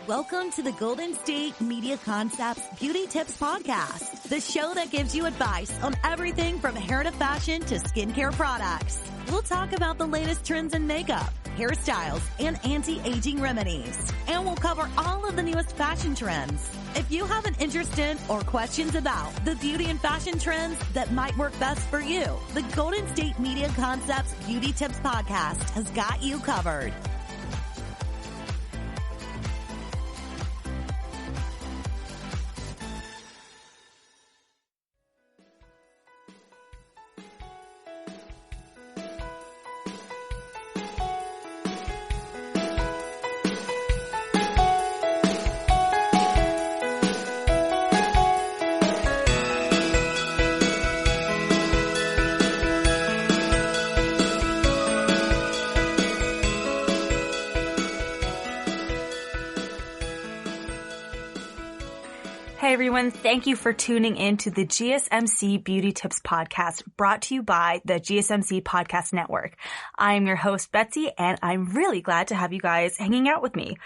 Welcome to the Golden State Media Concepts Beauty Tips Podcast, the show that gives you advice on everything from hair to fashion to skincare products. We'll talk about the latest trends in makeup, hairstyles, and anti-aging remedies. And we'll cover all of the newest fashion trends. If you have an interest in or questions about the beauty and fashion trends that might work best for you, the Golden State Media Concepts Beauty Tips Podcast has got you covered. Hey everyone, thank you for tuning in to the GSMC Beauty Tips Podcast, brought to you by the GSMC Podcast Network. I am your host, Betsy, and I'm really glad to have you guys hanging out with me.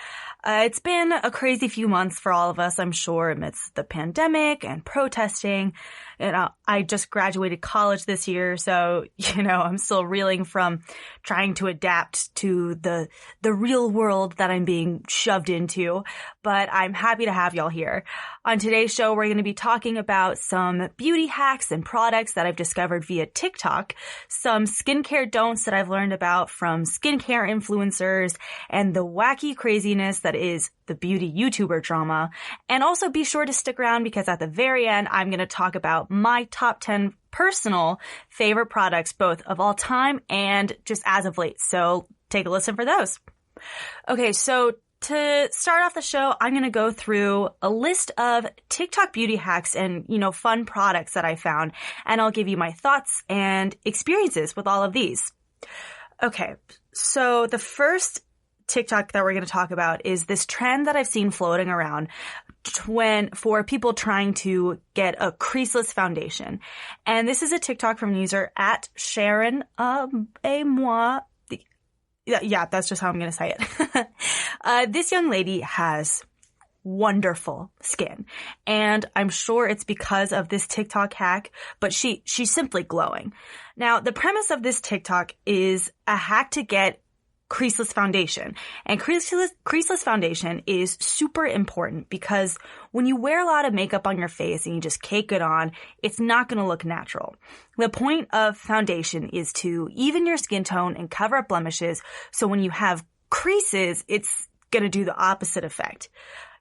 It's been a crazy few months for all of us, I'm sure, amidst the pandemic and protesting. And I just graduated college this year, so, I'm still reeling from trying to adapt to the real world that I'm being shoved into. But I'm happy to have y'all here. On today's show, we're going to be talking about some beauty hacks and products that I've discovered via TikTok, some skincare don'ts that I've learned about from skincare influencers, and the wacky craziness that is the beauty YouTuber drama. And also be sure to stick around because at the very end, I'm going to talk about my top 10 personal favorite products, both of all time and just as of late. So take a listen for those. Okay, so to start off the show, I'm going to go through a list of TikTok beauty hacks and, fun products that I found, and I'll give you my thoughts and experiences with all of these. Okay, so the first TikTok that we're going to talk about is this trend that I've seen floating around for people trying to get a creaseless foundation. And this is a TikTok from user at Sharon Moi. Yeah, that's just how I'm going to say it. This young lady has wonderful skin, and I'm sure it's because of this TikTok hack, but she's simply glowing. Now, the premise of this TikTok is a hack to get creaseless foundation. And creaseless foundation is super important because when you wear a lot of makeup on your face and you just cake it on, it's not going to look natural. The point of foundation is to even your skin tone and cover up blemishes, so when you have creases, it's going to do the opposite effect.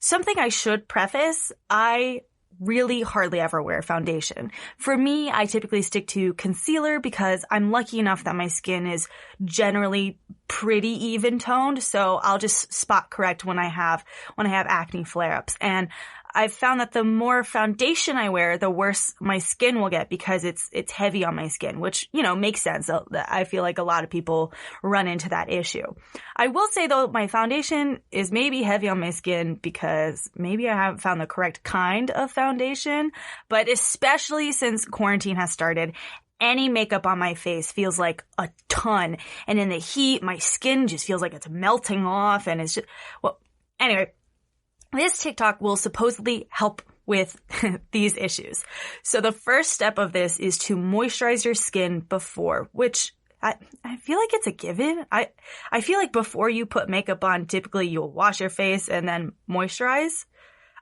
Something I should preface, I really hardly ever wear foundation. For me, I typically stick to concealer because I'm lucky enough that my skin is generally pretty even toned, so I'll just spot correct when I have acne flare-ups. And I've found that the more foundation I wear, the worse my skin will get because it's heavy on my skin, which, makes sense. I feel like a lot of people run into that issue. I will say though, my foundation is maybe heavy on my skin because maybe I haven't found the correct kind of foundation, but especially since quarantine has started, any makeup on my face feels like a ton. And in the heat, my skin just feels like it's melting off, and it's just, anyway. This TikTok will supposedly help with these issues. So the first step of this is to moisturize your skin before, which I feel like it's a given. I feel like before you put makeup on, typically you'll wash your face and then moisturize.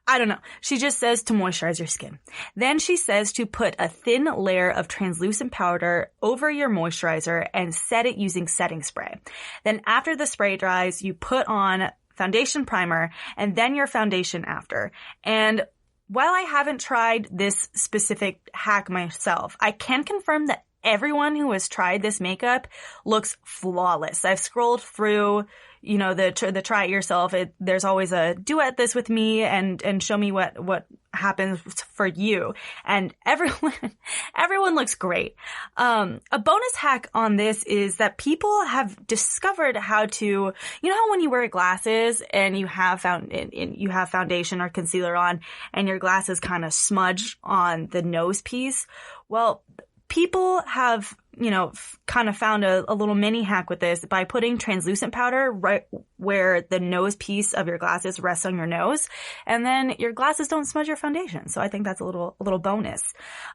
I don't know. She just says to moisturize your skin. Then she says to put a thin layer of translucent powder over your moisturizer and set it using setting spray. Then after the spray dries, you put on foundation primer and then your foundation after. And while I haven't tried this specific hack myself, I can confirm that everyone who has tried this makeup looks flawless. I've scrolled through, the try it yourself. There's always a duet this with me and show me what happens for you. And everyone looks great. A bonus hack on this is that people have discovered how to, how when you wear glasses and you have foundation or concealer on and your glasses kind of smudge on the nose piece? Well, people have, kind of found a little mini hack with this by putting translucent powder right where the nose piece of your glasses rests on your nose. And then your glasses don't smudge your foundation. So I think that's a little bonus.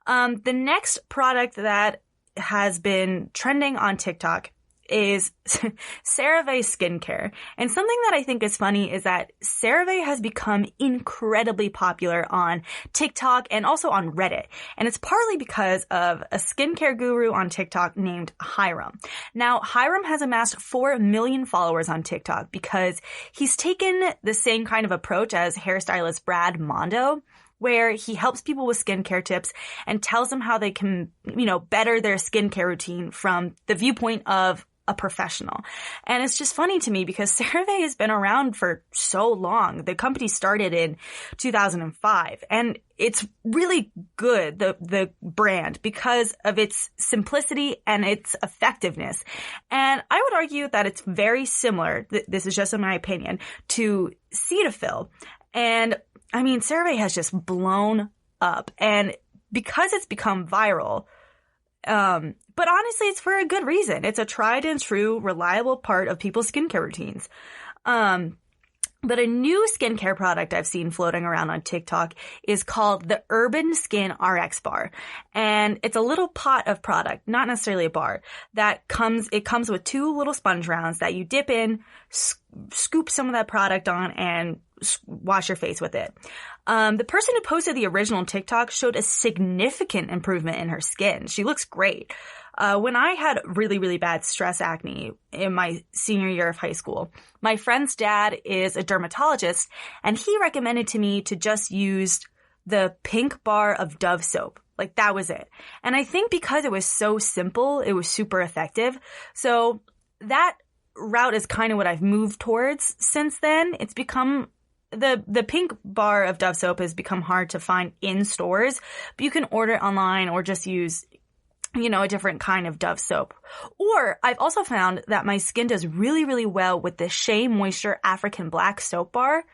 The next product that has been trending on TikTok is CeraVe skincare. And something that I think is funny is that CeraVe has become incredibly popular on TikTok and also on Reddit. And it's partly because of a skincare guru on TikTok named Hiram. Now, Hiram has amassed 4 million followers on TikTok because he's taken the same kind of approach as hairstylist Brad Mondo, where he helps people with skincare tips and tells them how they can, better their skincare routine from the viewpoint of a professional. And it's just funny to me because CeraVe has been around for so long. The company started in 2005 and it's really good, the brand, because of its simplicity and its effectiveness. And I would argue that it's very similar, this is just in my opinion, to Cetaphil. And I mean, CeraVe has just blown up, and because it's become viral, but honestly, it's for a good reason. It's a tried and true, reliable part of people's skincare routines. But a new skincare product I've seen floating around on TikTok is called the Urban Skin RX Bar. And it's a little pot of product, not necessarily a bar, it comes with 2 little sponge rounds that you dip in, scoop some of that product on, and wash your face with it. The person who posted the original TikTok showed a significant improvement in her skin. She looks great. When I had really, really bad stress acne in my senior year of high school, my friend's dad is a dermatologist, and he recommended to me to just use the pink bar of Dove soap. Like, that was it. And I think because it was so simple, it was super effective. So that route is kind of what I've moved towards since then. It's become the pink bar of Dove soap has become hard to find in stores, but you can order it online or just use a different kind of Dove soap. Or I've also found that my skin does really, really well with the Shea Moisture African Black Soap Bar.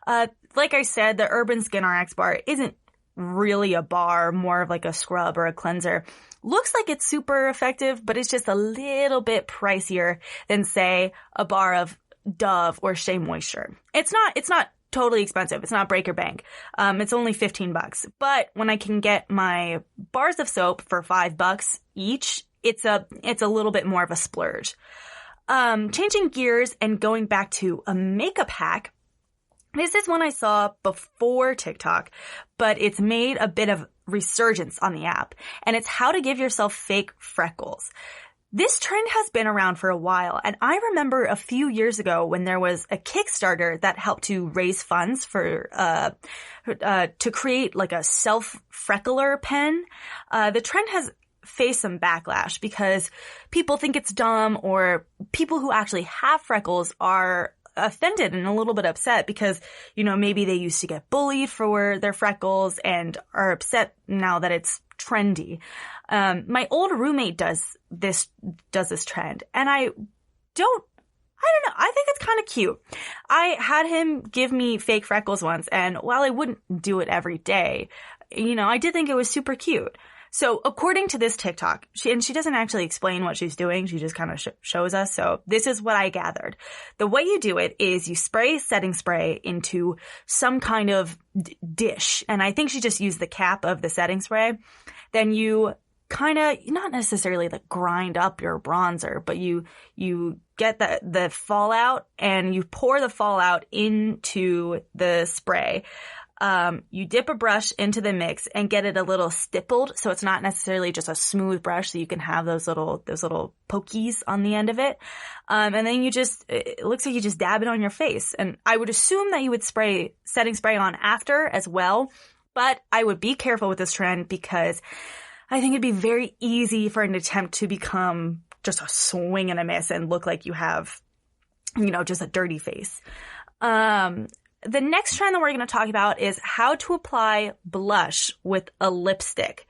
Like I said, the Urban Skin RX Bar isn't really a bar, more of like a scrub or a cleanser. Looks like it's super effective, but it's just a little bit pricier than, say, a bar of Dove or Shea Moisture. It's not totally expensive. It's not break your bank. It's only $15. But when I can get my bars of soap for $5 each, it's a little bit more of a splurge. Changing gears and going back to a makeup hack. This is one I saw before TikTok, but it's made a bit of resurgence on the app, and it's how to give yourself fake freckles. This trend has been around for a while, and I remember a few years ago when there was a Kickstarter that helped to raise funds for to create like a self-freckler pen. The trend has faced some backlash because people think it's dumb, or people who actually have freckles are offended and a little bit upset because, maybe they used to get bullied for their freckles and are upset now that it's trendy. My old roommate does this trend, and I don't know. I think it's kind of cute. I had him give me fake freckles once, and while I wouldn't do it every day, I did think it was super cute. So according to this TikTok, she doesn't actually explain what she's doing. She just kind of shows us. So this is what I gathered. The way you do it is you spray setting spray into some kind of dish. And I think she just used the cap of the setting spray. Then you kind of, not necessarily like grind up your bronzer, but you get the fallout and you pour the fallout into the spray. You dip a brush into the mix and get it a little stippled, so it's not necessarily just a smooth brush, so you can have those little pokies on the end of it. And then it looks like you just dab it on your face. And I would assume that you would spray setting spray on after as well, but I would be careful with this trend because I think it'd be very easy for an attempt to become just a swing and a miss and look like you have, just a dirty face. The next trend that we're going to talk about is how to apply blush with a lipstick.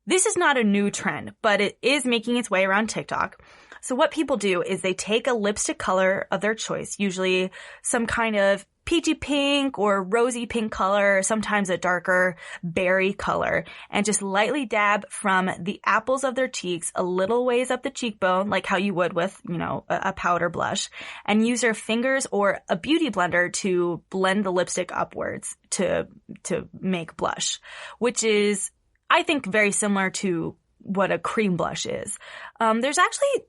This is not a new trend, but it is making its way around TikTok. So what people do is they take a lipstick color of their choice, usually some kind of peachy pink or rosy pink color, sometimes a darker berry color, and just lightly dab from the apples of their cheeks a little ways up the cheekbone, like how you would with, a powder blush, and use your fingers or a beauty blender to blend the lipstick upwards to make blush, which is, I think, very similar to what a cream blush is. There's actually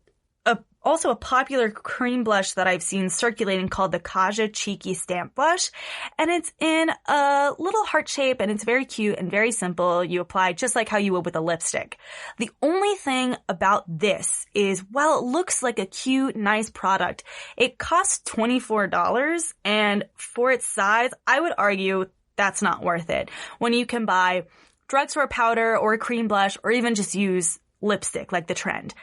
also a popular cream blush that I've seen circulating called the Kaja Cheeky Stamp Blush. And it's in a little heart shape and it's very cute and very simple. You apply just like how you would with a lipstick. The only thing about this is, while it looks like a cute, nice product, it costs $24. And for its size, I would argue that's not worth it. When you can buy drugstore powder or a cream blush or even just use lipstick like the trend.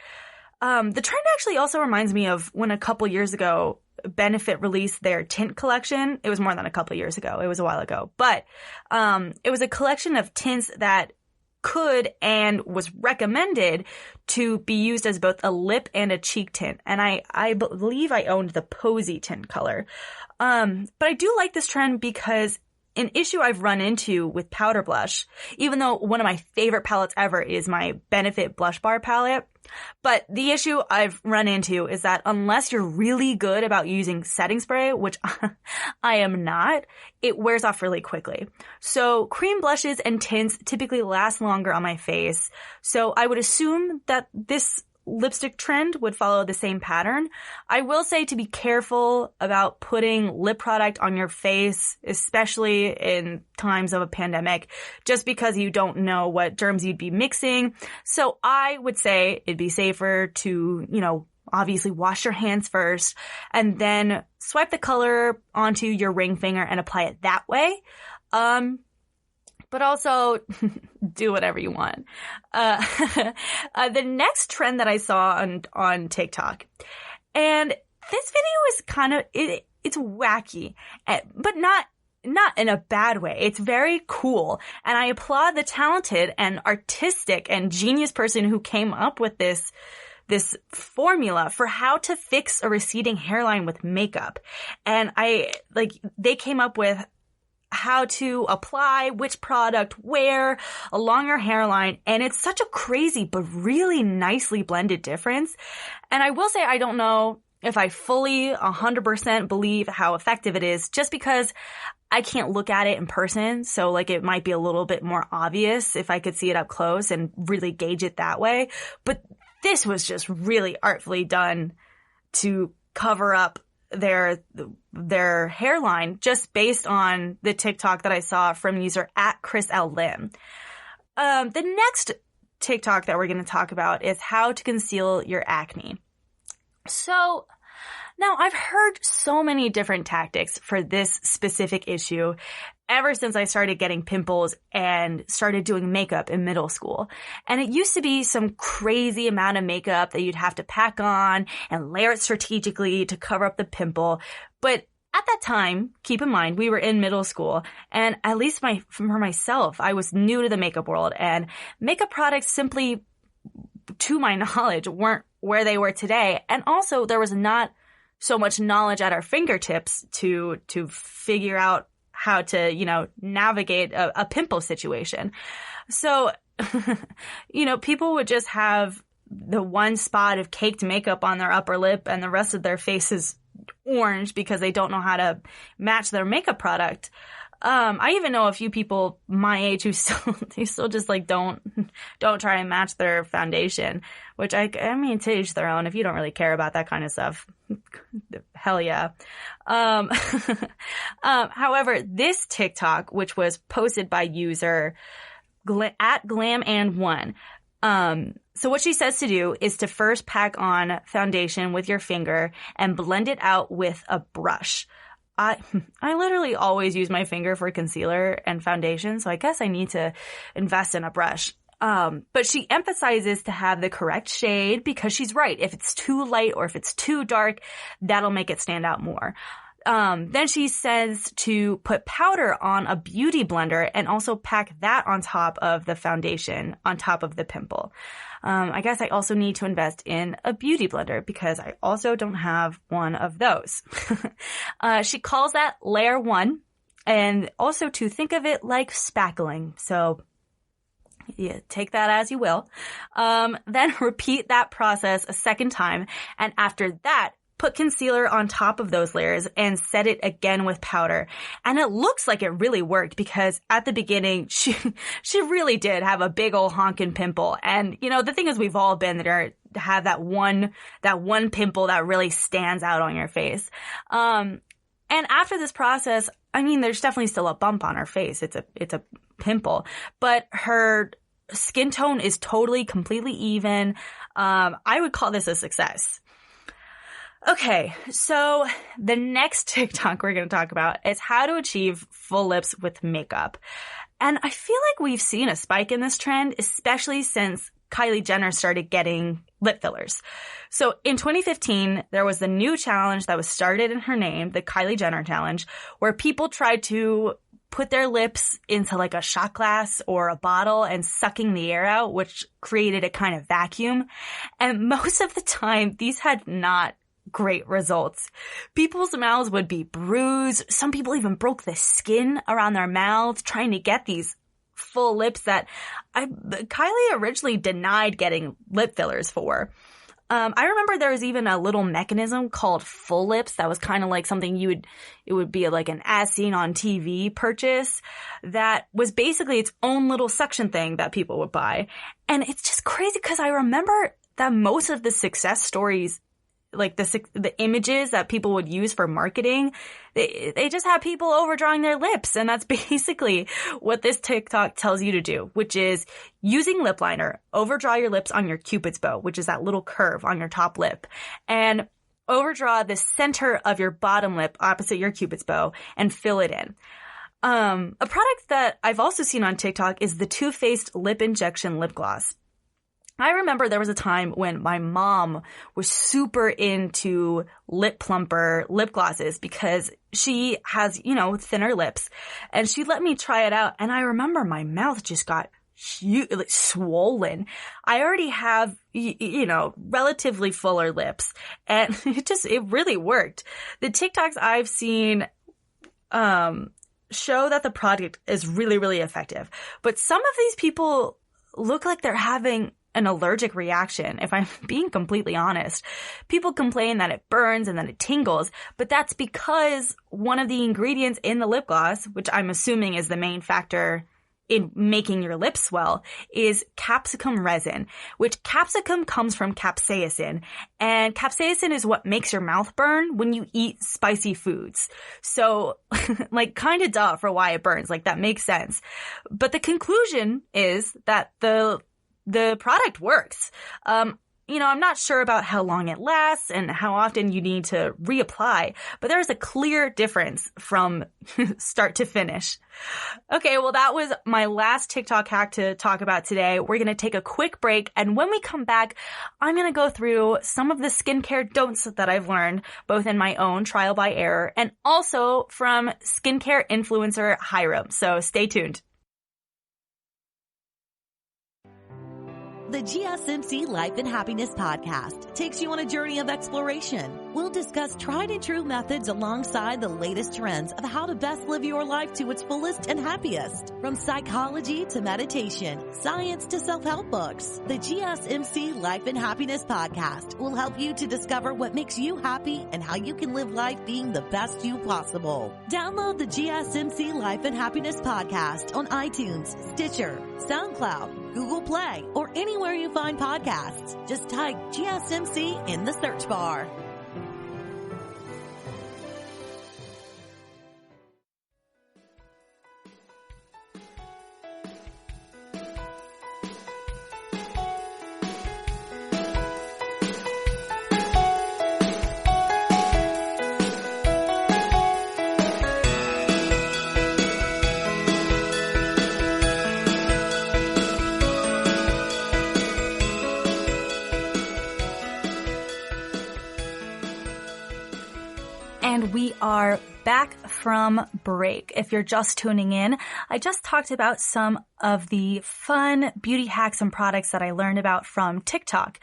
The trend actually also reminds me of when a couple years ago, Benefit released their tint collection. It was more than a couple years ago. It was a while ago. But it was a collection of tints that could and was recommended to be used as both a lip and a cheek tint. And I believe I owned the Posy tint color. But I do like this trend because an issue I've run into with powder blush, even though one of my favorite palettes ever is my Benefit Blush Bar palette, but the issue I've run into is that unless you're really good about using setting spray, which I am not, it wears off really quickly. So cream blushes and tints typically last longer on my face. So I would assume that this lipstick trend would follow the same pattern. I will say to be careful about putting lip product on your face, especially in times of a pandemic, just because you don't know what germs you'd be mixing. So I would say it'd be safer to, obviously wash your hands first and then swipe the color onto your ring finger and apply it that way. But also do whatever you want. The next trend that I saw on TikTok, and this video is kind of, it's wacky, but not in a bad way. It's very cool. And I applaud the talented and artistic and genius person who came up with this formula for how to fix a receding hairline with makeup. And they came up with how to apply which product where along your hairline. And it's such a crazy but really nicely blended difference. And I will say I don't know if I fully 100% believe how effective it is, just because I can't look at it in person. So it might be a little bit more obvious if I could see it up close and really gauge it that way. But this was just really artfully done to cover up their hairline just based on the TikTok that I saw from user @ChrisLLim. The next TikTok that we're going to talk about is how to conceal your acne. So now I've heard so many different tactics for this specific issue ever since I started getting pimples and started doing makeup in middle school. And it used to be some crazy amount of makeup that you'd have to pack on and layer it strategically to cover up the pimple. But at that time, keep in mind, we were in middle school, and at least for myself, I was new to the makeup world, and makeup products simply, to my knowledge, weren't where they were today. And also there was not so much knowledge at our fingertips to figure out how to, navigate a pimple situation. So, people would just have the one spot of caked makeup on their upper lip and the rest of their face is orange because they don't know how to match their makeup product. I even know a few people my age who still just don't try and match their foundation, which I mean, to each their own. If you don't really care about that kind of stuff, hell yeah. However, this TikTok, which was posted by user @GlamAnd1, so what she says to do is to first pack on foundation with your finger and blend it out with a brush. I literally always use my finger for concealer and foundation, so I guess I need to invest in a brush. But she emphasizes to have the correct shade because she's right. If it's too light or if it's too dark, that'll make it stand out more. Then she says to put powder on a beauty blender and also pack that on top of the foundation, on top of the pimple. I guess I also need to invest in a beauty blender because I also don't have one of those. She calls that layer 1, and also to think of it like spackling. So yeah, take that as you will. Then repeat that process a second time. And after that, put concealer on top of those layers and set it again with powder. And it looks like it really worked because at the beginning, she really did have a big old honkin' pimple. And, you know, the thing is we've all been there, have that one pimple that really stands out on your face. And after this process, I mean, there's definitely still a bump on her face. It's a pimple, but her skin tone is totally, completely even. I would call this a success. Okay, so the next TikTok we're going to talk about is how to achieve full lips with makeup. And I feel like we've seen a spike in this trend, especially since Kylie Jenner started getting lip fillers. So in 2015, there was the new challenge that was started in her name, the Kylie Jenner challenge, where people tried to put their lips into like a shot glass or a bottle and sucking the air out, which created a kind of vacuum. And most of the time, these had not great results. People's mouths would be bruised. Some people even broke the skin around their mouths trying to get these full lips that Kylie originally denied getting lip fillers for. I remember there was even a little mechanism called full lips that was kind of like something it would be like an as seen on TV purchase that was basically its own little suction thing that people would buy. And it's just crazy because I remember that most of the success stories, like the images that people would use for marketing, they just have people overdrawing their lips. And that's basically what this TikTok tells you to do, which is using lip liner, overdraw your lips on your Cupid's bow, which is that little curve on your top lip, and overdraw the center of your bottom lip opposite your Cupid's bow and fill it in. A product that I've also seen on TikTok is the Too Faced Lip Injection Lip Gloss. I remember there was a time when my mom was super into lip plumper lip glosses because she has, you know, thinner lips, and she let me try it out. And I remember my mouth just got huge, like swollen. I already have, you know, relatively fuller lips, and it really worked. The TikToks I've seen, show that the product is really, really effective. But some of these people look like they're having an allergic reaction, if I'm being completely honest. People complain that it burns and that it tingles, but that's because one of the ingredients in the lip gloss, which I'm assuming is the main factor in making your lips swell, is capsicum resin, which capsicum comes from capsaicin, and capsaicin is what makes your mouth burn when you eat spicy foods. So, like, kind of duh for why it burns. Like, that makes sense. But the conclusion is that the product works. You know, I'm not sure about how long it lasts and how often you need to reapply, but there's a clear difference from start to finish. Okay, well, that was my last TikTok hack to talk about today. We're going to take a quick break, and when we come back, I'm going to go through some of the skincare don'ts that I've learned, both in my own trial by error and also from skincare influencer Hiram. So stay tuned. The GSMC Life and Happiness podcast takes you on a journey of exploration. We'll discuss tried and true methods alongside the latest trends of how to best live your life to its fullest and happiest. From psychology to meditation, science to self-help books, the GSMC Life and Happiness podcast will help you to discover what makes you happy and how you can live life being the best you possible. Download the GSMC Life and Happiness podcast on iTunes, Stitcher, SoundCloud, Google Play, or anywhere you find podcasts. Just type GSMC in the search bar. And we are back from break. If you're just tuning in, I just talked about some of the fun beauty hacks and products that I learned about from TikTok.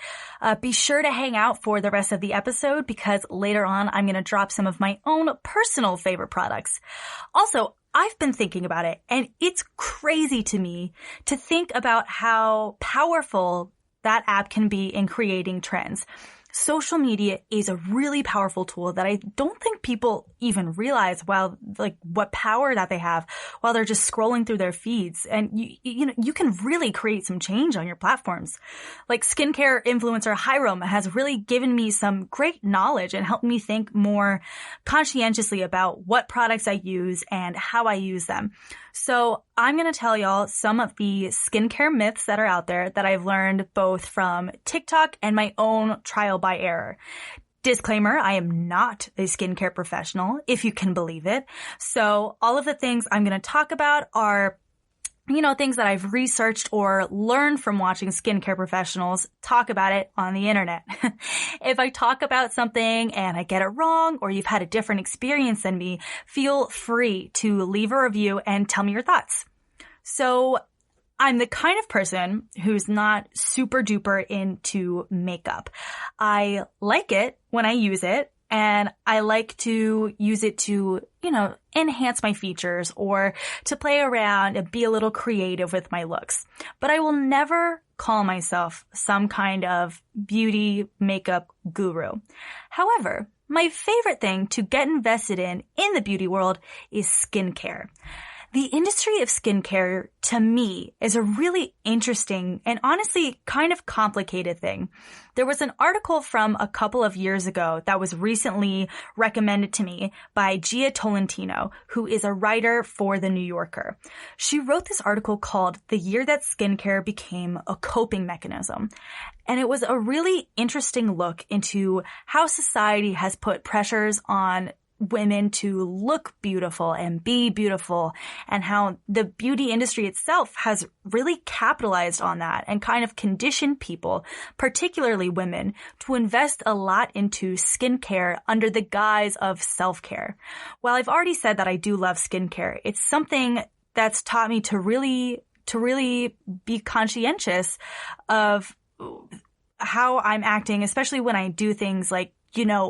Be sure to hang out for the rest of the episode because later on I'm going to drop some of my own personal favorite products. Also, I've been thinking about it, and it's crazy to me to think about how powerful that app can be in creating trends. Social media is a really powerful tool that I don't think people even realize what power that they have while they're just scrolling through their feeds. And you can really create some change on your platforms. Like skincare influencer Hiram has really given me some great knowledge and helped me think more conscientiously about what products I use and how I use them. So I'm going to tell y'all some of the skincare myths that are out there that I've learned both from TikTok and my own trial by error. Disclaimer, I am not a skincare professional, if you can believe it. So all of the things I'm going to talk about are things that I've researched or learned from watching skincare professionals talk about it on the internet. If I talk about something and I get it wrong or you've had a different experience than me, feel free to leave a review and tell me your thoughts. So I'm the kind of person who's not super duper into makeup. I like it when I use it. And I like to use it to, enhance my features or to play around and be a little creative with my looks. But I will never call myself some kind of beauty makeup guru. However, my favorite thing to get invested in the beauty world is skincare. The industry of skincare, to me, is a really interesting and honestly kind of complicated thing. There was an article from a couple of years ago that was recently recommended to me by Gia Tolentino, who is a writer for The New Yorker. She wrote this article called The Year That Skincare Became a Coping Mechanism. And it was a really interesting look into how society has put pressures on women to look beautiful and be beautiful, and how the beauty industry itself has really capitalized on that and kind of conditioned people, particularly women, to invest a lot into skincare under the guise of self-care. While I've already said that I do love skincare, it's something that's taught me to really be conscientious of how I'm acting, especially when I do things like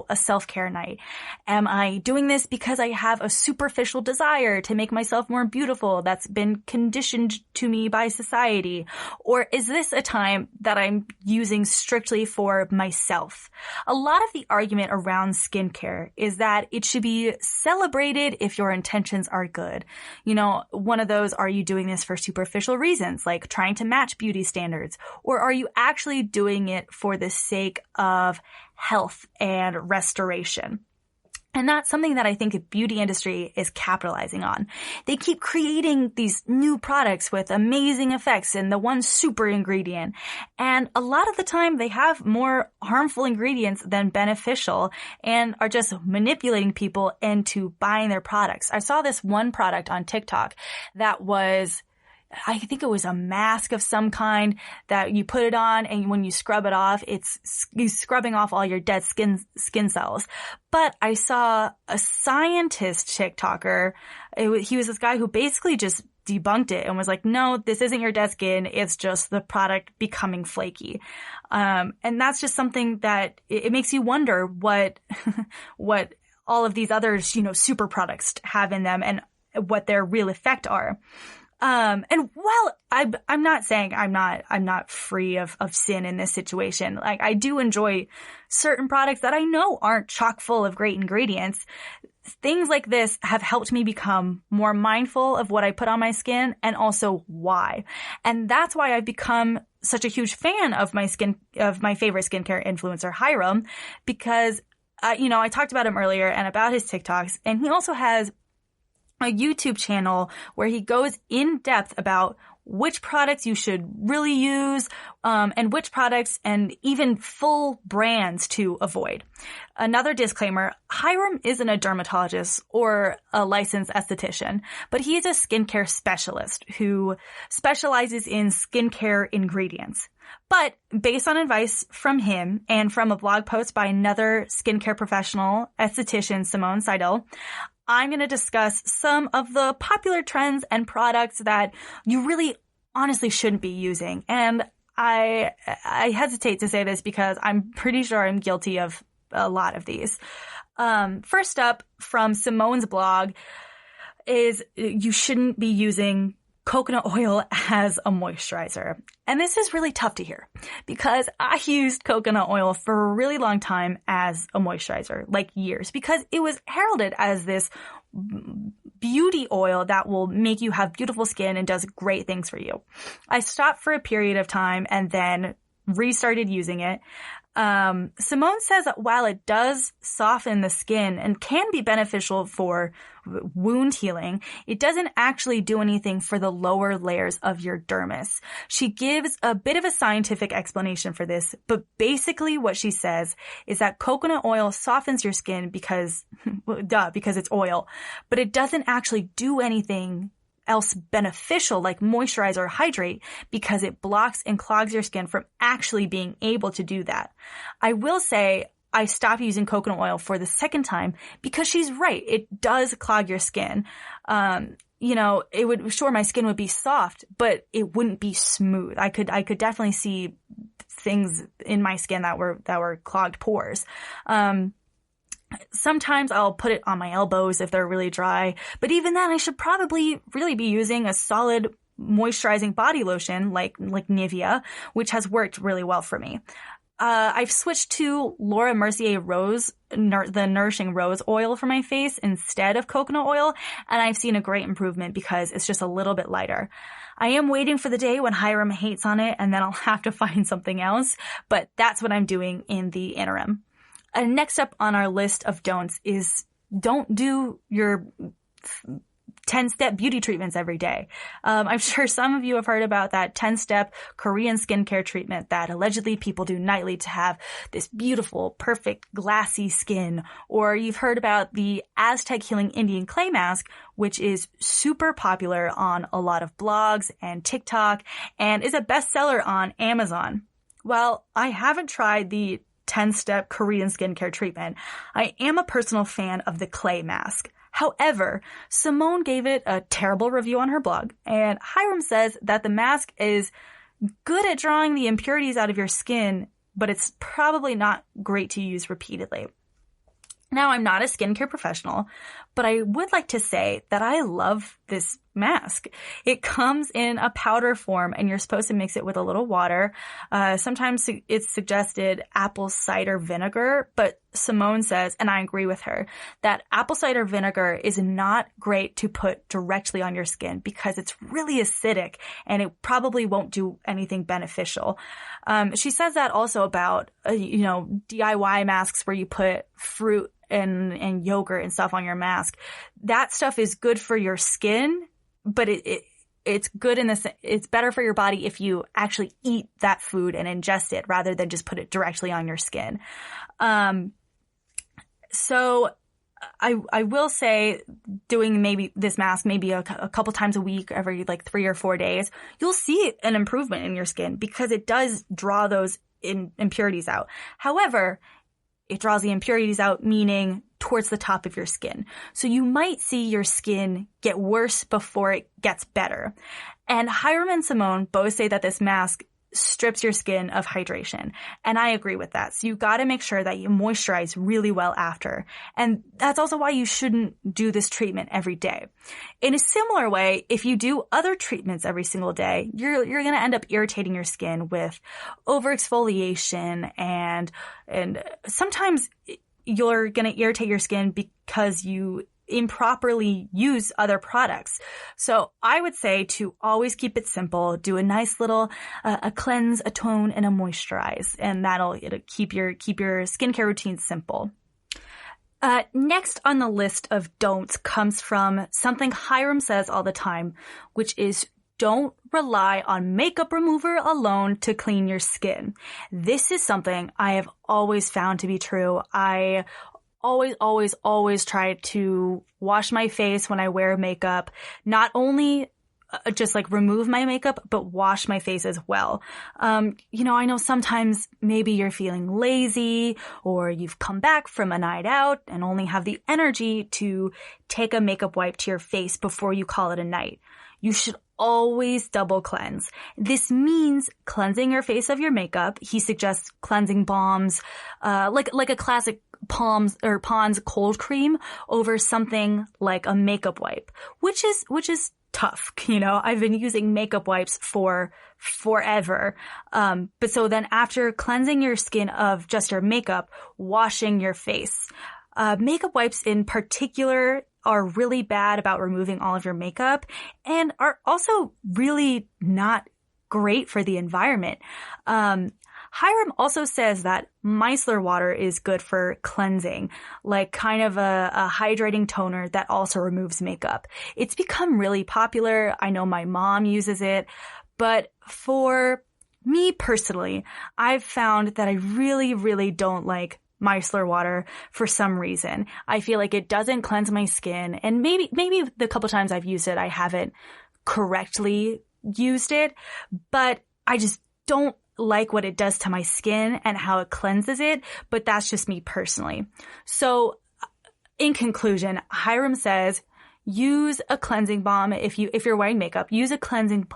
a self-care night. Am I doing this because I have a superficial desire to make myself more beautiful that's been conditioned to me by society? Or is this a time that I'm using strictly for myself? A lot of the argument around skincare is that it should be celebrated if your intentions are good. One of those, are you doing this for superficial reasons, like trying to match beauty standards? Or are you actually doing it for the sake of health and restoration? And that's something that I think the beauty industry is capitalizing on. They keep creating these new products with amazing effects and the one super ingredient. And a lot of the time they have more harmful ingredients than beneficial and are just manipulating people into buying their products. I saw this one product on TikTok that was, I think it was a mask of some kind that you put it on, and when you scrub it off, you're scrubbing off all your dead skin cells. But I saw a scientist TikToker. He was this guy who basically just debunked it and was like, no, this isn't your dead skin. It's just the product becoming flaky. And that's just something that it makes you wonder what all of these other, super products have in them and what their real effect are. And while I'm not saying I'm not free of sin in this situation. Like, I do enjoy certain products that I know aren't chock full of great ingredients. Things like this have helped me become more mindful of what I put on my skin and also why. And that's why I've become such a huge fan of my favorite skincare influencer, Hiram, because, I talked about him earlier and about his TikToks, and he also has a YouTube channel where he goes in depth about which products you should really use, and which products and even full brands to avoid. Another disclaimer, Hiram isn't a dermatologist or a licensed esthetician, but he is a skincare specialist who specializes in skincare ingredients. But based on advice from him and from a blog post by another skincare professional, esthetician Simone Seidel, I'm going to discuss some of the popular trends and products that you really honestly shouldn't be using. And I hesitate to say this because I'm pretty sure I'm guilty of a lot of these. First up, from Simone's blog, is you shouldn't be using coconut oil as a moisturizer. And this is really tough to hear because I used coconut oil for a really long time as a moisturizer, like years, because it was heralded as this beauty oil that will make you have beautiful skin and does great things for you. I stopped for a period of time and then restarted using it. Simone says that while it does soften the skin and can be beneficial for wound healing, it doesn't actually do anything for the lower layers of your dermis. She gives a bit of a scientific explanation for this, but basically what she says is that coconut oil softens your skin because it's oil, but it doesn't actually do anything else beneficial like moisturize or hydrate because it blocks and clogs your skin from actually being able to do that. I will say I stopped using coconut oil for the second time because she's right. It does clog your skin. My skin would be soft, but it wouldn't be smooth. I could definitely see things in my skin that were clogged pores. Sometimes I'll put it on my elbows if they're really dry, but even then I should probably really be using a solid moisturizing body lotion like Nivea, which has worked really well for me. I've switched to Laura Mercier the Nourishing Rose oil for my face instead of coconut oil, and I've seen a great improvement because it's just a little bit lighter. I am waiting for the day when Hiram hates on it, and then I'll have to find something else, but that's what I'm doing in the interim. Next up on our list of don'ts is don't do your 10-step beauty treatments every day. I'm sure some of you have heard about that 10-step Korean skincare treatment that allegedly people do nightly to have this beautiful, perfect, glassy skin. Or you've heard about the Aztec Healing Indian Clay Mask, which is super popular on a lot of blogs and TikTok and is a bestseller on Amazon. Well, I haven't tried the 10-step Korean skincare treatment. I am a personal fan of the clay mask. However, Simone gave it a terrible review on her blog, and Hiram says that the mask is good at drawing the impurities out of your skin, but it's probably not great to use repeatedly. Now, I'm not a skincare professional, but I would like to say that I love this mask. It comes in a powder form and you're supposed to mix it with a little water. Sometimes it's suggested apple cider vinegar, but Simone says, and I agree with her, that apple cider vinegar is not great to put directly on your skin because it's really acidic and it probably won't do anything beneficial. She says that also about, DIY masks where you put fruit and yogurt and stuff on your mask. That stuff is good for your skin, but it's good it's better for your body if you actually eat that food and ingest it rather than just put it directly on your skin. So I will say doing maybe this mask maybe a couple times a week, every like 3 or 4 days, you'll see an improvement in your skin because it does draw those impurities out. However, it draws the impurities out, meaning towards the top of your skin. So you might see your skin get worse before it gets better. And Hiram and Simone both say that this mask strips your skin of hydration. And I agree with that. So you got to make sure that you moisturize really well after. And that's also why you shouldn't do this treatment every day. In a similar way, if you do other treatments every single day, you're going to end up irritating your skin with overexfoliation and sometimes you're going to irritate your skin because you improperly use other products. So I would say to always keep it simple, do a nice little a cleanse, a tone, and a moisturize, and it'll keep your skincare routine simple. Next on the list of don'ts comes from something Hiram says all the time, which is don't rely on makeup remover alone to clean your skin. This is something I have always found to be true. I always try to wash my face when I wear makeup, not only just like remove my makeup, but wash my face as well. I know sometimes maybe you're feeling lazy or you've come back from a night out and only have the energy to take a makeup wipe to your face before you call it a night. You should always double cleanse. This means cleansing your face of your makeup. He suggests cleansing balms, like a classic Pond's cold cream over something like a makeup wipe, which is tough. I've been using makeup wipes for forever. But so then after cleansing your skin of just your makeup, washing your face. Makeup wipes in particular are really bad about removing all of your makeup and are also really not great for the environment. Hiram also says that micellar water is good for cleansing, like kind of a hydrating toner that also removes makeup. It's become really popular. I know my mom uses it, but for me personally, I've found that I really, really don't like micellar water for some reason. I feel like it doesn't cleanse my skin, and maybe the couple times I've used it, I haven't correctly used it, but I just don't like what it does to my skin and how it cleanses it, but that's just me personally. So in conclusion, Hiram says use a cleansing balm if you're wearing makeup, use a cleansing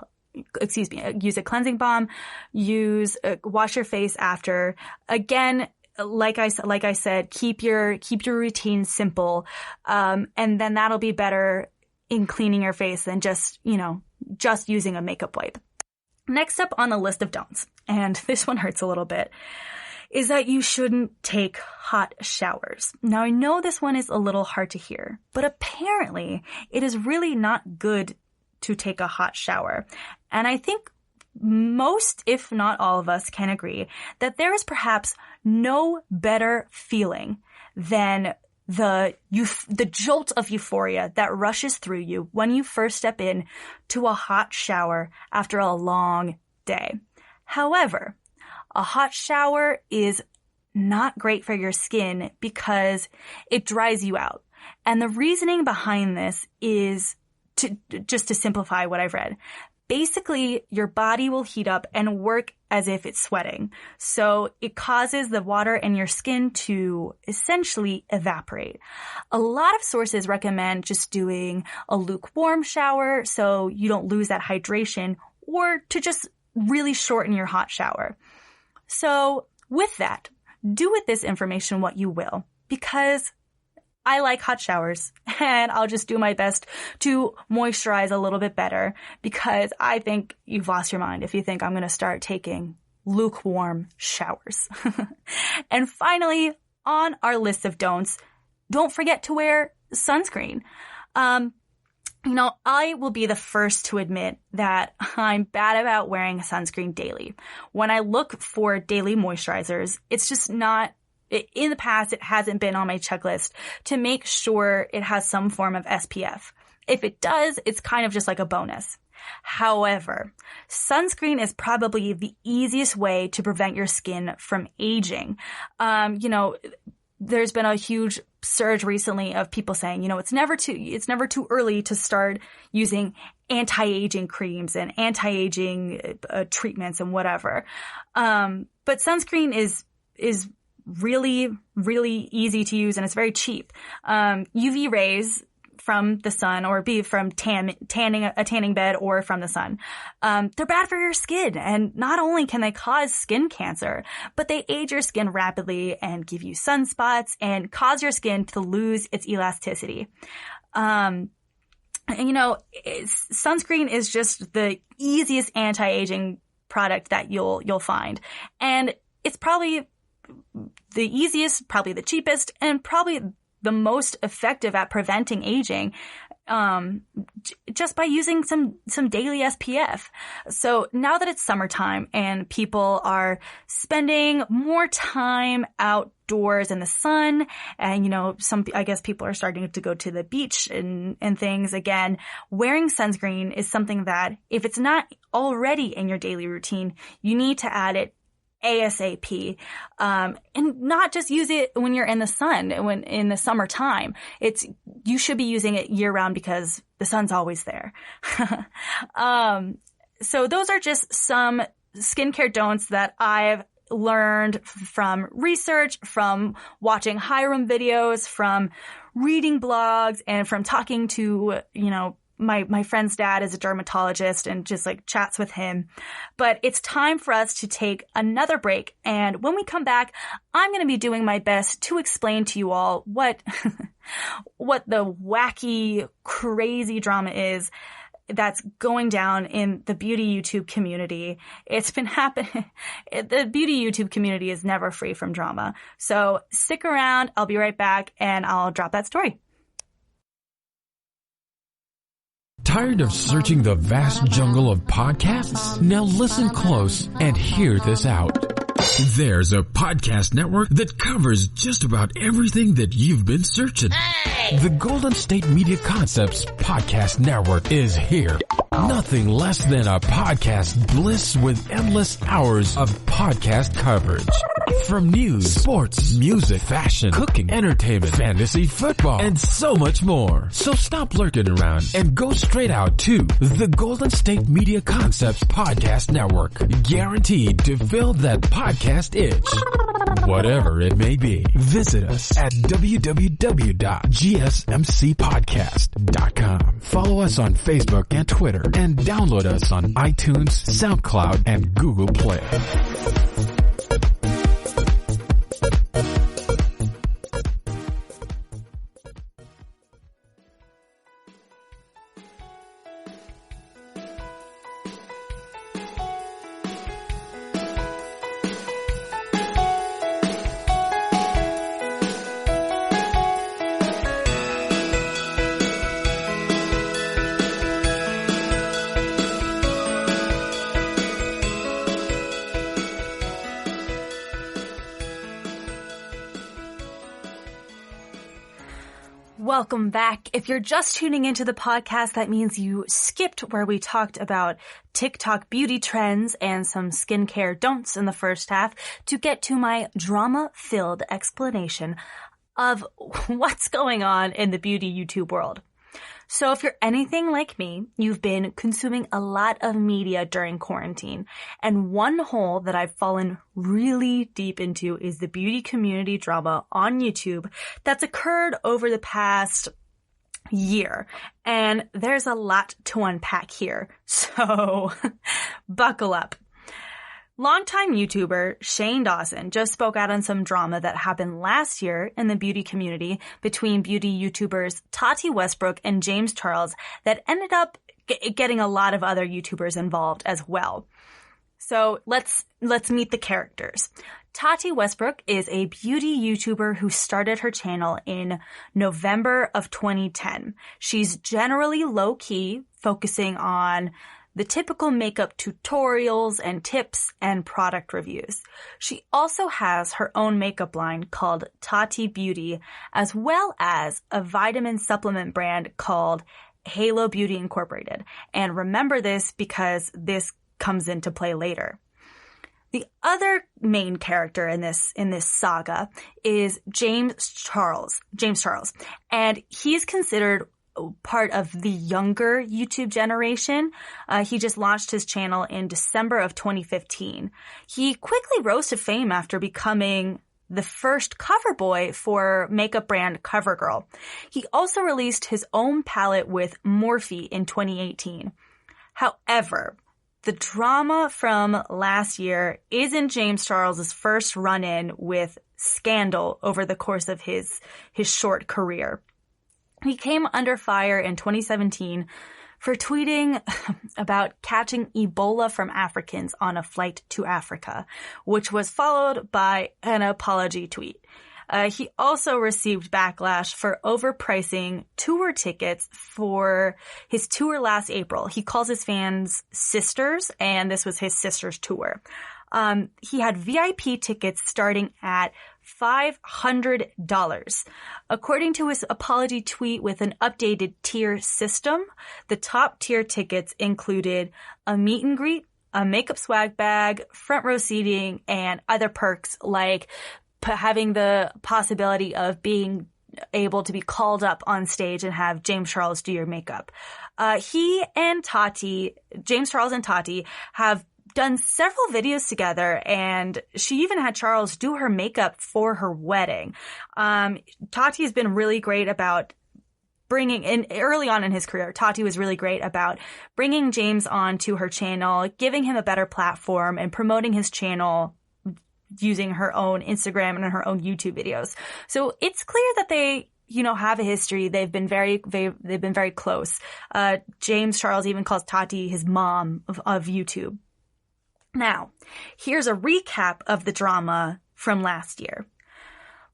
balm, wash your face after. Again, like I said, keep your routine simple. And then that'll be better in cleaning your face than just using a makeup wipe. Next up on the list of don'ts, and this one hurts a little bit, is that you shouldn't take hot showers. Now, I know this one is a little hard to hear, but apparently it is really not good to take a hot shower. And I think most, if not all of us, can agree that there is perhaps no better feeling than the jolt of euphoria that rushes through you when you first step in to a hot shower after a long day. However, a hot shower is not great for your skin because it dries you out. And the reasoning behind this is to simplify what I've read. Basically, your body will heat up and work as if it's sweating. So it causes the water in your skin to essentially evaporate. A lot of sources recommend just doing a lukewarm shower so you don't lose that hydration, or to just really shorten your hot shower. So with that, do with this information what you will, because I like hot showers, and I'll just do my best to moisturize a little bit better, because I think you've lost your mind if you think I'm going to start taking lukewarm showers. And finally, on our list of don'ts, don't forget to wear sunscreen. I will be the first to admit that I'm bad about wearing sunscreen daily. When I look for daily moisturizers, it's just not, in the past, it hasn't been on my checklist to make sure it has some form of SPF. If it does, it's kind of just like a bonus. However, sunscreen is probably the easiest way to prevent your skin from aging. There's been a huge surge recently of people saying, it's never too early to start using anti-aging creams and anti-aging treatments and whatever. But sunscreen is really, really easy to use, and it's very cheap. UV rays from the sun, or be from tanning a tanning bed or from the sun, they're bad for your skin. And not only can they cause skin cancer, but they age your skin rapidly and give you sunspots and cause your skin to lose its elasticity. Sunscreen is just the easiest anti-aging product that you'll find. And it's probably the easiest, probably the cheapest, and probably the most effective at preventing aging, just by using some daily SPF. So now that it's summertime and people are spending more time outdoors in the sun. And, I guess people are starting to go to the beach and things again. Wearing sunscreen is something that if it's not already in your daily routine, you need to add it ASAP, and not just use it when you're in the sun, when in the summertime. You should be using it year round because the sun's always there. So those are just some skincare don'ts that I've learned from research, from watching Hiram videos, from reading blogs, and from talking to, my friend's dad is a dermatologist and just like chats with him. But it's time for us to take another break. And when we come back, I'm going to be doing my best to explain to you all what the wacky, crazy drama is that's going down in the beauty YouTube community. It's been happening. The beauty YouTube community is never free from drama. So stick around. I'll be right back and I'll drop that story. Tired of searching the vast jungle of podcasts? Now listen close and hear this out. There's a podcast network that covers just about everything that you've been searching. Hey! The Golden State Media Concepts Podcast Network is here. Nothing less than a podcast bliss with endless hours of podcast coverage. From news, sports, music, fashion, cooking, entertainment, fantasy, football, and so much more. So stop lurking around and go straight out to the Golden State Media Concepts Podcast Network. Guaranteed to fill that podcast itch. Whatever it may be. Visit us at www.gsmcpodcast.com. Follow us on Facebook and Twitter and download us on iTunes, SoundCloud, and Google Play. Welcome back. If you're just tuning into the podcast, that means you skipped where we talked about TikTok beauty trends and some skincare don'ts in the first half to get to my drama-filled explanation of what's going on in the beauty YouTube world. So if you're anything like me, you've been consuming a lot of media during quarantine. And one hole that I've fallen really deep into is the beauty community drama on YouTube that's occurred over the past year. And there's a lot to unpack here. So buckle up. Longtime YouTuber Shane Dawson just spoke out on some drama that happened last year in the beauty community between beauty YouTubers Tati Westbrook and James Charles that ended up getting a lot of other YouTubers involved as well. So let's meet the characters. Tati Westbrook is a beauty YouTuber who started her channel in November of 2010. She's generally low-key, focusing on the typical makeup tutorials and tips and product reviews. She also has her own makeup line called Tati Beauty, as well as a vitamin supplement brand called Halo Beauty Incorporated. And remember this because this comes into play later. The other main character in this saga is James Charles. And he's considered part of the younger YouTube generation. He just launched his channel in December of 2015. He quickly rose to fame after becoming the first cover boy for makeup brand CoverGirl. He also released his own palette with Morphe in 2018. However, the drama from last year isn't James Charles's first run-in with scandal over the course of his short career. He came under fire in 2017 for tweeting about catching Ebola from Africans on a flight to Africa, which was followed by an apology tweet. He also received backlash for overpricing tour tickets for his tour last April. He calls his fans sisters, and this was his sister's tour. He had VIP tickets starting at $500. According to his apology tweet with an updated tier system, the top tier tickets included a meet and greet, a makeup swag bag, front row seating, and other perks like having the possibility of being able to be called up on stage and have James Charles do your makeup. James Charles and Tati have done several videos together, and she even had Charles do her makeup for her wedding. Tati has been really great about early on in his career, Tati was really great about bringing James onto her channel, giving him a better platform, and promoting his channel using her own Instagram and her own YouTube videos. So it's clear that they, have a history. They've been very close. James Charles even calls Tati his mom of YouTube. Now, here's a recap of the drama from last year.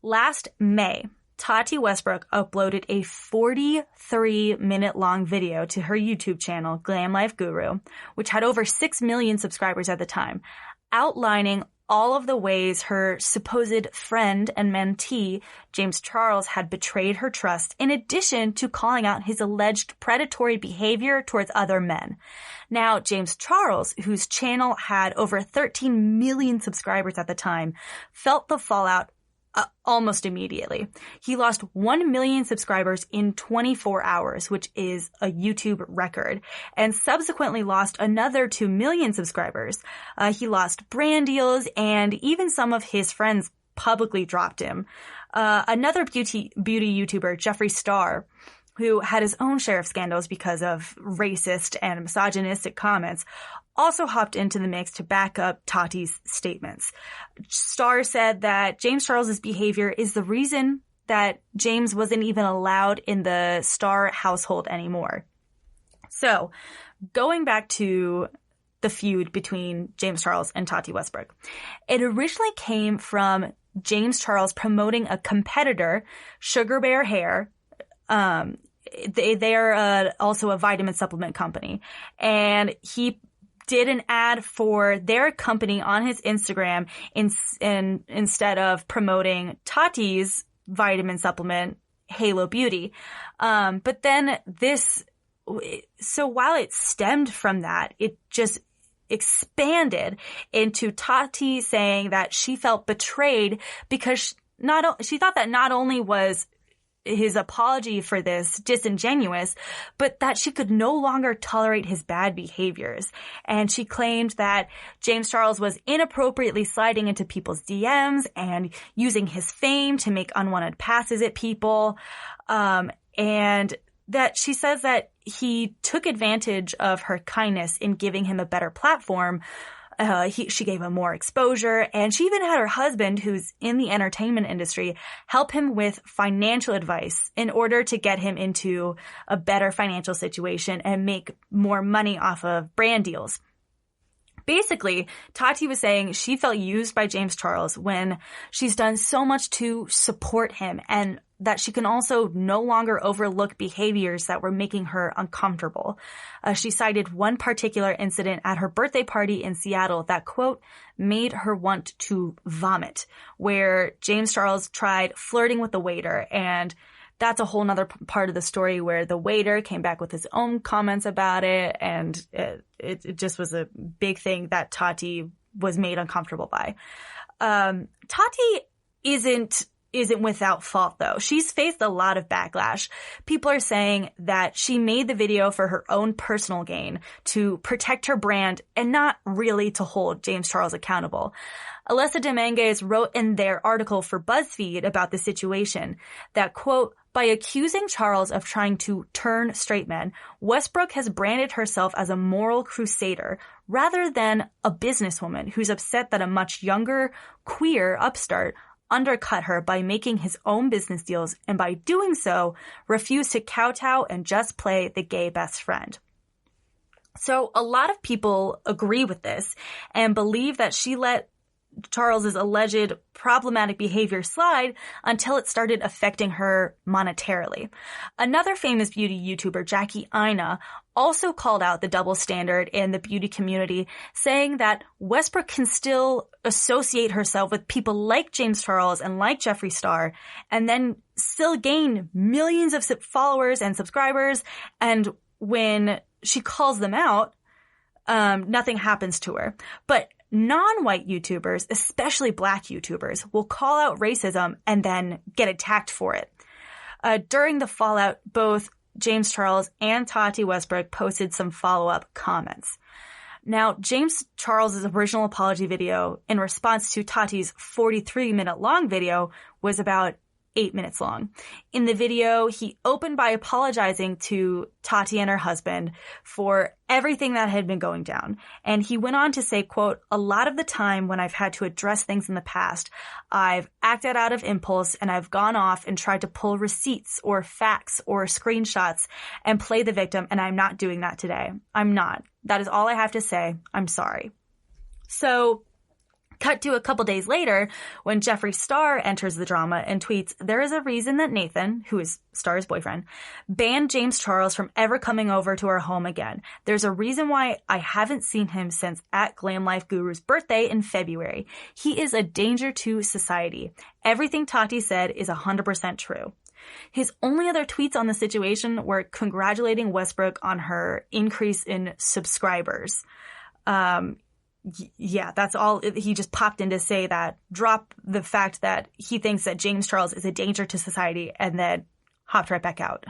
Last May, Tati Westbrook uploaded a 43-minute long video to her YouTube channel, Glam Life Guru, which had over 6 million subscribers at the time, outlining all of the ways her supposed friend and mentee, James Charles, had betrayed her trust, in addition to calling out his alleged predatory behavior towards other men. Now, James Charles, whose channel had over 13 million subscribers at the time, felt the fallout almost immediately. He lost 1 million subscribers in 24 hours, which is a YouTube record, and subsequently lost another 2 million subscribers. He lost brand deals, and even some of his friends publicly dropped him. Another beauty YouTuber, Jeffree Star, who had his own share of scandals because of racist and misogynistic comments, also hopped into the mix to back up Tati's statements. Starr said that James Charles's behavior is the reason that James wasn't even allowed in the Starr household anymore. So, going back to the feud between James Charles and Tati Westbrook, it originally came from James Charles promoting a competitor, Sugar Bear Hair. They are also a vitamin supplement company, and he did an ad for their company on his Instagram instead of promoting Tati's vitamin supplement, Halo Beauty. But then so while it stemmed from that, it just expanded into Tati saying that she felt betrayed because she thought that not only was his apology for this disingenuous, but that she could no longer tolerate his bad behaviors. And she claimed that James Charles was inappropriately sliding into people's DMs and using his fame to make unwanted passes at people. And that she says that he took advantage of her kindness in giving him a better platform. She gave him more exposure, and she even had her husband, who's in the entertainment industry, help him with financial advice in order to get him into a better financial situation and make more money off of brand deals. Basically, Tati was saying she felt used by James Charles when she's done so much to support him, and that she can also no longer overlook behaviors that were making her uncomfortable. She cited one particular incident at her birthday party in Seattle that, quote, made her want to vomit, where James Charles tried flirting with the waiter, and that's a whole nother part of the story where the waiter came back with his own comments about it, and it just was a big thing that Tati was made uncomfortable by. Tati isn't without fault, though. She's faced a lot of backlash. People are saying that she made the video for her own personal gain, to protect her brand, and not really to hold James Charles accountable. Alyssa Dominguez wrote in their article for BuzzFeed about the situation that, quote, by accusing Charles of trying to turn straight men, Westbrook has branded herself as a moral crusader rather than a businesswoman who's upset that a much younger, queer upstart undercut her by making his own business deals, and by doing so, refused to kowtow and just play the gay best friend. So a lot of people agree with this and believe that she let Charles's alleged problematic behavior slide until it started affecting her monetarily. Another famous beauty YouTuber, Jackie Aina, also called out the double standard in the beauty community, saying that Westbrook can still associate herself with people like James Charles and like Jeffree Star, and then still gain millions of followers and subscribers. And when she calls them out, nothing happens to her. But non-white YouTubers, especially Black YouTubers, will call out racism and then get attacked for it. During the fallout, both James Charles and Tati Westbrook posted some follow-up comments. Now, James Charles' original apology video in response to Tati's 43-minute long video was about 8 minutes long. In the video, he opened by apologizing to Tati and her husband for everything that had been going down. And he went on to say, quote, "A lot of the time when I've had to address things in the past, I've acted out of impulse and I've gone off and tried to pull receipts or facts or screenshots and play the victim, and I'm not doing that today. I'm not. That is all I have to say. I'm sorry." So, cut to a couple days later when Jeffree Star enters the drama and tweets, "There is a reason that Nathan," who is Star's boyfriend, "banned James Charles from ever coming over to our home again. There's a reason why I haven't seen him since at Glam Life Guru's birthday in February. He is a danger to society. Everything Tati said is 100% true." His only other tweets on the situation were congratulating Westbrook on her increase in subscribers. Yeah, that's all. He just popped in to say that, drop the fact that he thinks that James Charles is a danger to society, and then hopped right back out.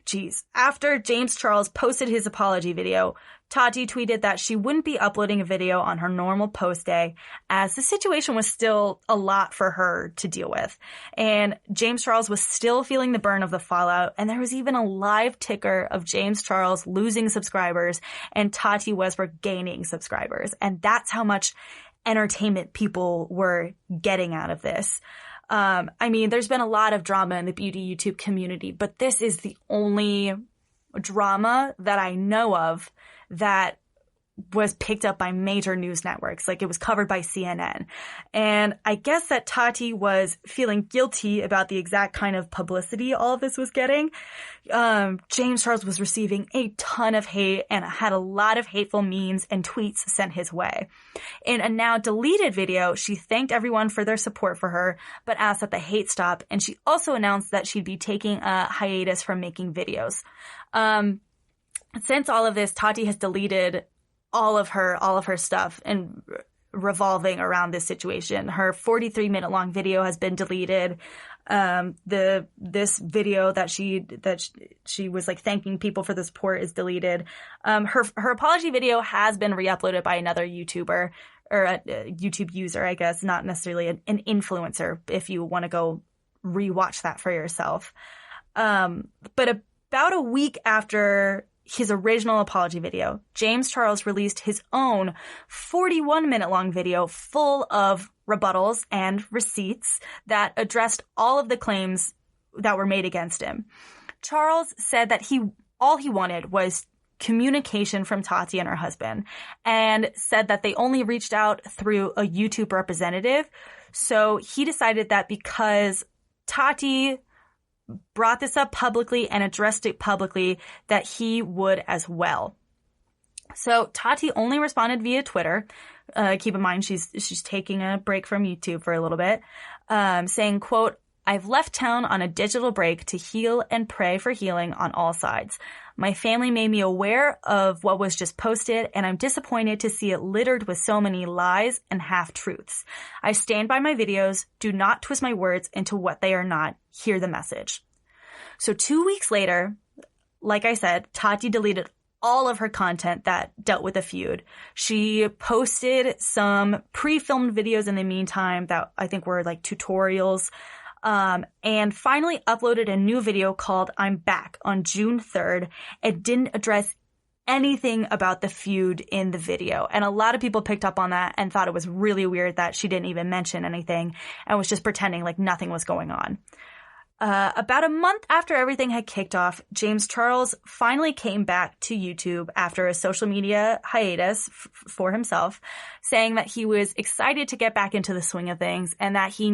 Jeez. After James Charles posted his apology video, Tati tweeted that she wouldn't be uploading a video on her normal post day, as the situation was still a lot for her to deal with. And James Charles was still feeling the burn of the fallout, and there was even a live ticker of James Charles losing subscribers and Tati Westbrook gaining subscribers. And that's how much entertainment people were getting out of this. I mean, there's been a lot of drama in the beauty YouTube community, but this is the only drama that I know of that was picked up by major news networks. Like, it was covered by CNN. And I guess that Tati was feeling guilty about the exact kind of publicity all of this was getting. James Charles was receiving a ton of hate and had a lot of hateful memes and tweets sent his way. In a now deleted video, she thanked everyone for their support for her, but asked that the hate stop. And she also announced that she'd be taking a hiatus from making videos. Since all of this, Tati has deleted all of her stuff and revolving around this situation. Her 43-minute long video has been deleted. This video that she was like thanking people for the support is deleted. Her apology video has been re-uploaded by another YouTuber, or a YouTube user, I guess, not necessarily an influencer, if you want to go rewatch that for yourself. But about a week after his original apology video, James Charles released his own 41-minute long video full of rebuttals and receipts that addressed all of the claims that were made against him. Charles said that all he wanted was communication from Tati and her husband, and said that they only reached out through a YouTube representative. So he decided that because Tati brought this up publicly and addressed it publicly, that he would as well. So Tati only responded via Twitter. Keep in mind, she's taking a break from YouTube for a little bit, saying, quote, "I've left town on a digital break to heal and pray for healing on all sides. My family made me aware of what was just posted, and I'm disappointed to see it littered with so many lies and half-truths. I stand by my videos. Do not twist my words into what they are not. Hear the message." So 2 weeks later, like I said, Tati deleted all of her content that dealt with the feud. She posted some pre-filmed videos in the meantime that I think were like tutorials, and finally uploaded a new video called "I'm Back" on June 3rd. It didn't address anything about the feud in the video. And a lot of people picked up on that and thought it was really weird that she didn't even mention anything and was just pretending like nothing was going on. About a month after everything had kicked off, James Charles finally came back to YouTube after a social media hiatus for himself, saying that he was excited to get back into the swing of things and that he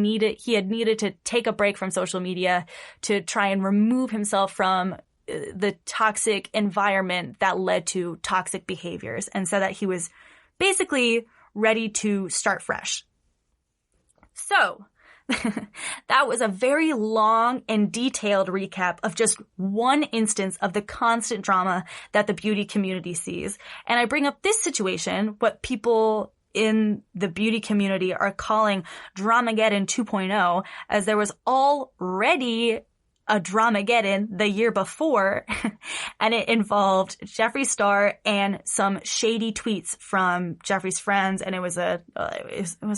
had needed to take a break from social media to try and remove himself from the toxic environment that led to toxic behaviors, and said that he was basically ready to start fresh. So, that was a very long and detailed recap of just one instance of the constant drama that the beauty community sees. And I bring up this situation, what people in the beauty community are calling Dramageddon 2.0, as there was already a Dramageddon the year before, and it involved Jeffree Star and some shady tweets from Jeffree's friends, and it was a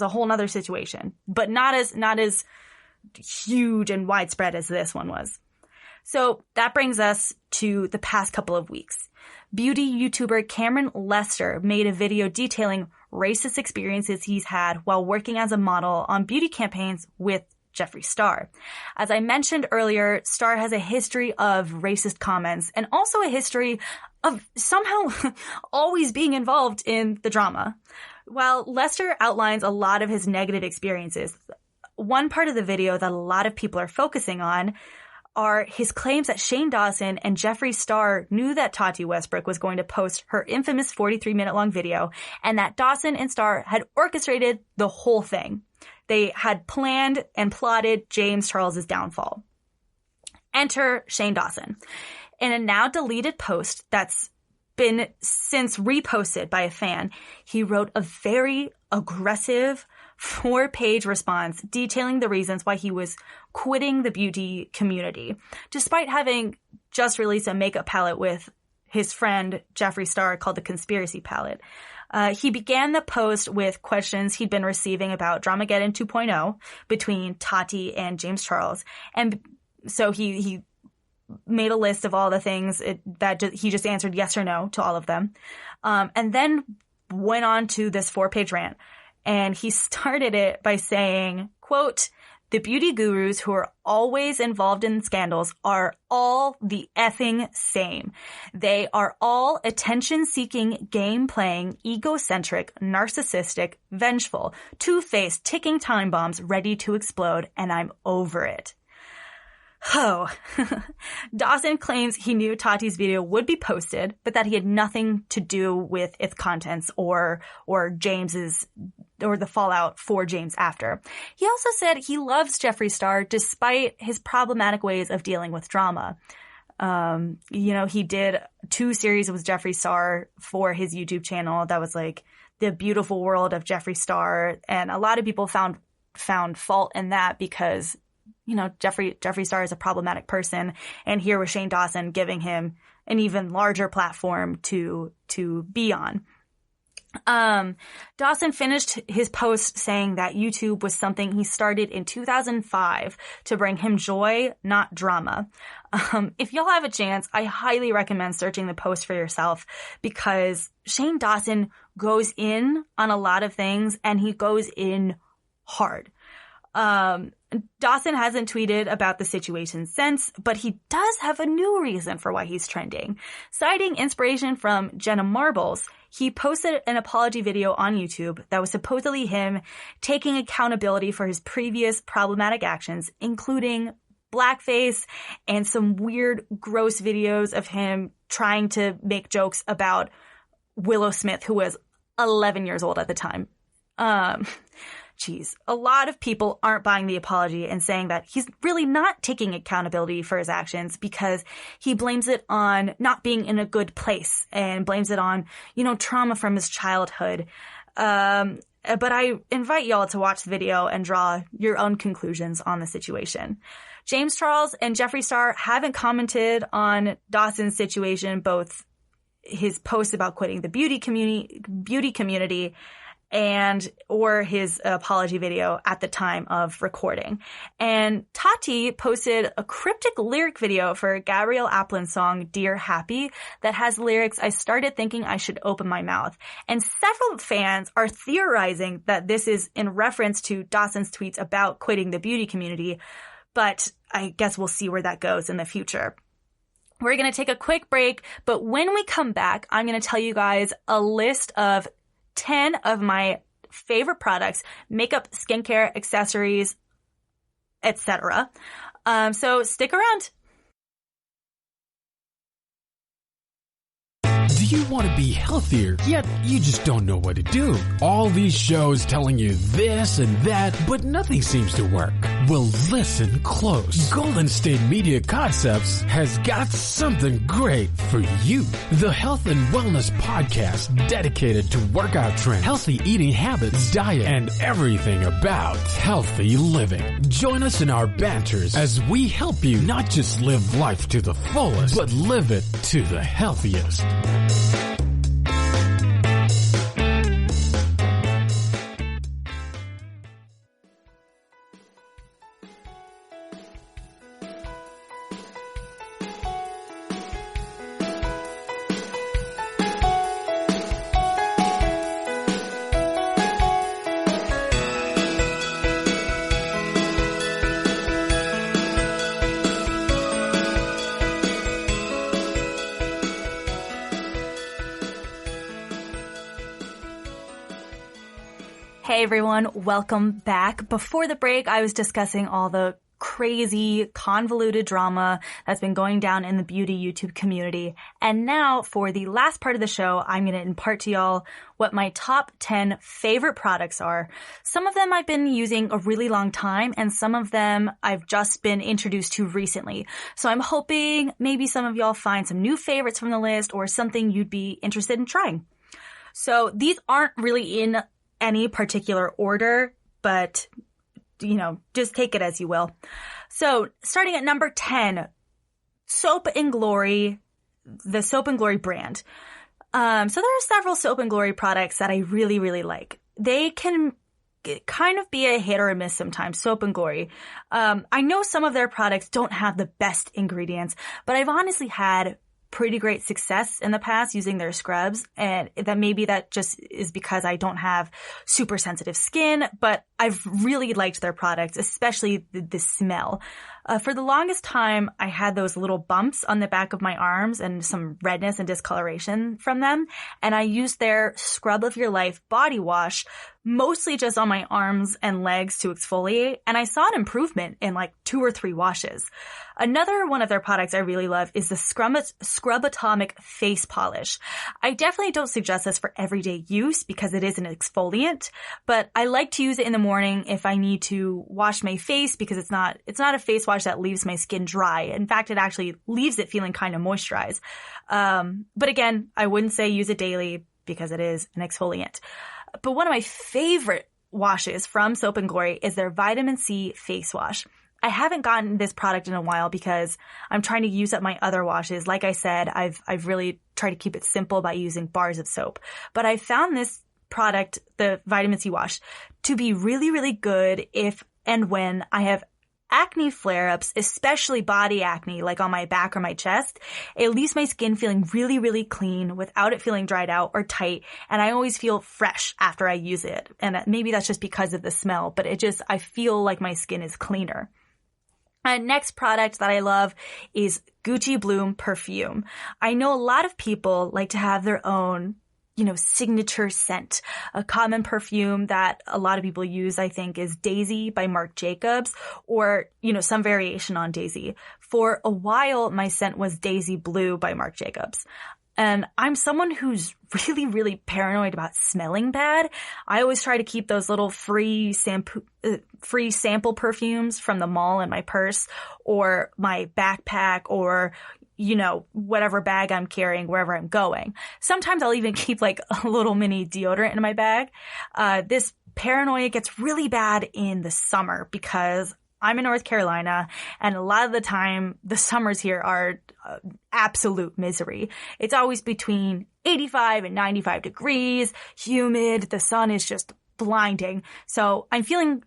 whole nother situation, but not as huge and widespread as this one was. So that brings us to the past couple of weeks. Beauty YouTuber Cameron Lester made a video detailing racist experiences he's had while working as a model on beauty campaigns with Jeffree Star. As I mentioned earlier, Star has a history of racist comments and also a history of somehow always being involved in the drama. While Lester outlines a lot of his negative experiences, one part of the video that a lot of people are focusing on are his claims that Shane Dawson and Jeffree Star knew that Tati Westbrook was going to post her infamous 43-minute long video, and that Dawson and Star had orchestrated the whole thing. They had planned and plotted James Charles's downfall. Enter Shane Dawson. In a now deleted post that's been since reposted by a fan, he wrote a very aggressive 4-page response detailing the reasons why he was quitting the beauty community, despite having just released a makeup palette with his friend Jeffree Star called the Conspiracy Palette. He began the post with questions he'd been receiving about Dramageddon 2.0 between Tati and James Charles. And so he made a list of all the things he just answered yes or no to all of them. And then went on to this 4-page rant. And he started it by saying, quote, "The beauty gurus who are always involved in scandals are all the effing same. They are all attention-seeking, game-playing, egocentric, narcissistic, vengeful, two-faced, ticking time bombs ready to explode, and I'm over it." Oh. Dawson claims he knew Tati's video would be posted, but that he had nothing to do with its contents or James's or the fallout for James after. He also said he loves Jeffree Star despite his problematic ways of dealing with drama. He did 2 series with Jeffree Star for his YouTube channel that was like the beautiful world of Jeffree Star, and a lot of people found fault in that because Jeffree Star is a problematic person, and here was Shane Dawson giving him an even larger platform to be on. Dawson finished his post saying that YouTube was something he started in 2005 to bring him joy, not drama. If y'all have a chance, I highly recommend searching the post for yourself, because Shane Dawson goes in on a lot of things, and he goes in hard. Dawson hasn't tweeted about the situation since, but he does have a new reason for why he's trending. Citing inspiration from Jenna Marbles, he posted an apology video on YouTube that was supposedly him taking accountability for his previous problematic actions, including blackface and some weird, gross videos of him trying to make jokes about Willow Smith, who was 11 years old at the time. A lot of people aren't buying the apology and saying that he's really not taking accountability for his actions because he blames it on not being in a good place and blames it on, trauma from his childhood. But I invite y'all to watch the video and draw your own conclusions on the situation. James Charles and Jeffree Star haven't commented on Dawson's situation, both his post about quitting the beauty community or his apology video at the time of recording. And Tati posted a cryptic lyric video for Gabrielle Aplin's song Dear Happy that has lyrics, "I started thinking I should open my mouth." And several fans are theorizing that this is in reference to Dawson's tweets about quitting the beauty community. but I guess we'll see where that goes in the future. We're going to take a quick break, but when we come back, I'm going to tell you guys a list of 10 of my favorite products, makeup, skincare, accessories, etc. So stick around. Do you want to be healthier, yet you just don't know what to do? All these shows telling you this and that, but nothing seems to work. Well, listen close. Golden State Media Concepts has got something great for you. The Health and Wellness Podcast dedicated to workout trends, healthy eating habits, diet, and everything about healthy living. Join us in our banters as we help you not just live life to the fullest, but live it to the healthiest. Hey everyone, welcome back. Before the break, I was discussing all the crazy, convoluted drama that's been going down in the beauty YouTube community. And now for the last part of the show, I'm going to impart to y'all what my top 10 favorite products are. Some of them I've been using a really long time, and some of them I've just been introduced to recently. So I'm hoping maybe some of y'all find some new favorites from the list or something you'd be interested in trying. So these aren't really in any particular order, but, you know, just take it as you will. So starting at number 10, Soap and Glory, the Soap and Glory brand. So there are several Soap and Glory products that I really, really like. They can kind of be a hit or a miss sometimes, Soap and Glory. I know some of their products don't have the best ingredients, but I've honestly had pretty great success in the past using their scrubs, and that just is because I don't have super sensitive skin, but I've really liked their products, especially the smell. For the longest time, I had those little bumps on the back of my arms and some redness and discoloration from them, and I used their Scrub of Your Life body wash mostly just on my arms and legs to exfoliate, and I saw an improvement in like 2 or 3 washes. Another one of their products I really love is the Scrub Atomic Face Polish. I definitely don't suggest this for everyday use because it is an exfoliant, but I like to use it in the morning if I need to wash my face because it's not a face wash that leaves my skin dry. In fact, it actually leaves it feeling kind of moisturized. But again, I wouldn't say use it daily because it is an exfoliant. But one of my favorite washes from Soap and Glory is their Vitamin C face wash. I haven't gotten this product in a while because I'm trying to use up my other washes. Like I said, I've really tried to keep it simple by using bars of soap. But I found this product, the Vitamin C wash, to be really, really good if and when I have acne flare-ups, especially body acne, like on my back or my chest. It leaves my skin feeling really, really clean without it feeling dried out or tight. And I always feel fresh after I use it. And maybe that's just because of the smell, but I feel like my skin is cleaner. Next product that I love is Gucci Bloom perfume. I know a lot of people like to have their own, signature scent. A common perfume that a lot of people use, I think, is Daisy by Marc Jacobs, or, some variation on Daisy. For a while, my scent was Daisy Blue by Marc Jacobs. And I'm someone who's really, really paranoid about smelling bad. I always try to keep those little free sample perfumes from the mall in my purse or my backpack or, whatever bag I'm carrying wherever I'm going. Sometimes I'll even keep like a little mini deodorant in my bag. This paranoia gets really bad in the summer because I'm in North Carolina, and a lot of the time, the summers here are absolute misery. It's always between 85 and 95 degrees, humid, the sun is just blinding. So I'm feeling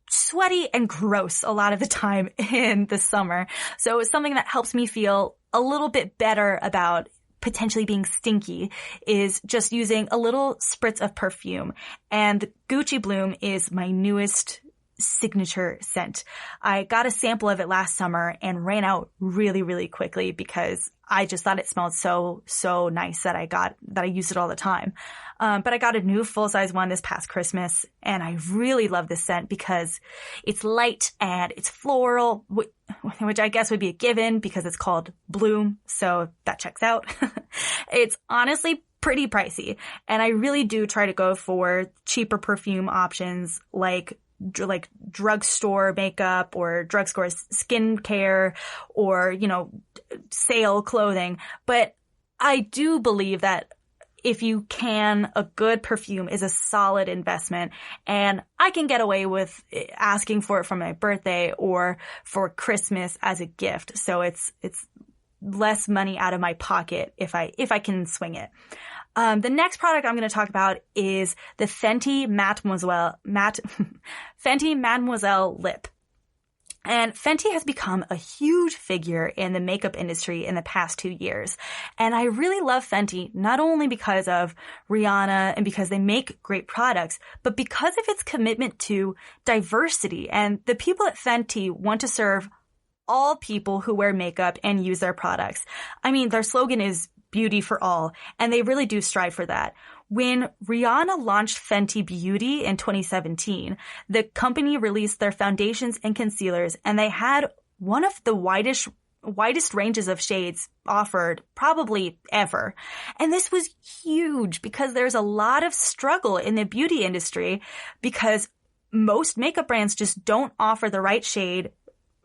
sweaty and gross a lot of the time in the summer. So it's something that helps me feel a little bit better about potentially being stinky is just using a little spritz of perfume. And Gucci Bloom is my newest signature scent. I got a sample of it last summer and ran out really, really quickly because I just thought it smelled so nice that I used it all the time. But I got a new full-size one this past Christmas, and I really love this scent because it's light and it's floral, which I guess would be a given because it's called Bloom, so that checks out. It's honestly pretty pricey, and I really do try to go for cheaper perfume options like drugstore makeup or drugstore skincare or, sale clothing. But I do believe that if you can, a good perfume is a solid investment, and I can get away with asking for it for my birthday or for Christmas as a gift. So it's less money out of my pocket if I can swing it. The next product I'm going to talk about is the Fenty Mademoiselle Lip. And Fenty has become a huge figure in the makeup industry in the past 2 years. And I really love Fenty, not only because of Rihanna and because they make great products, but because of its commitment to diversity. And the people at Fenty want to serve all people who wear makeup and use their products. I mean, their slogan is beauty for all, and they really do strive for that. When Rihanna launched Fenty Beauty in 2017, the company released their foundations and concealers, and they had one of the widest ranges of shades offered probably ever. And this was huge because there's a lot of struggle in the beauty industry because most makeup brands just don't offer the right shade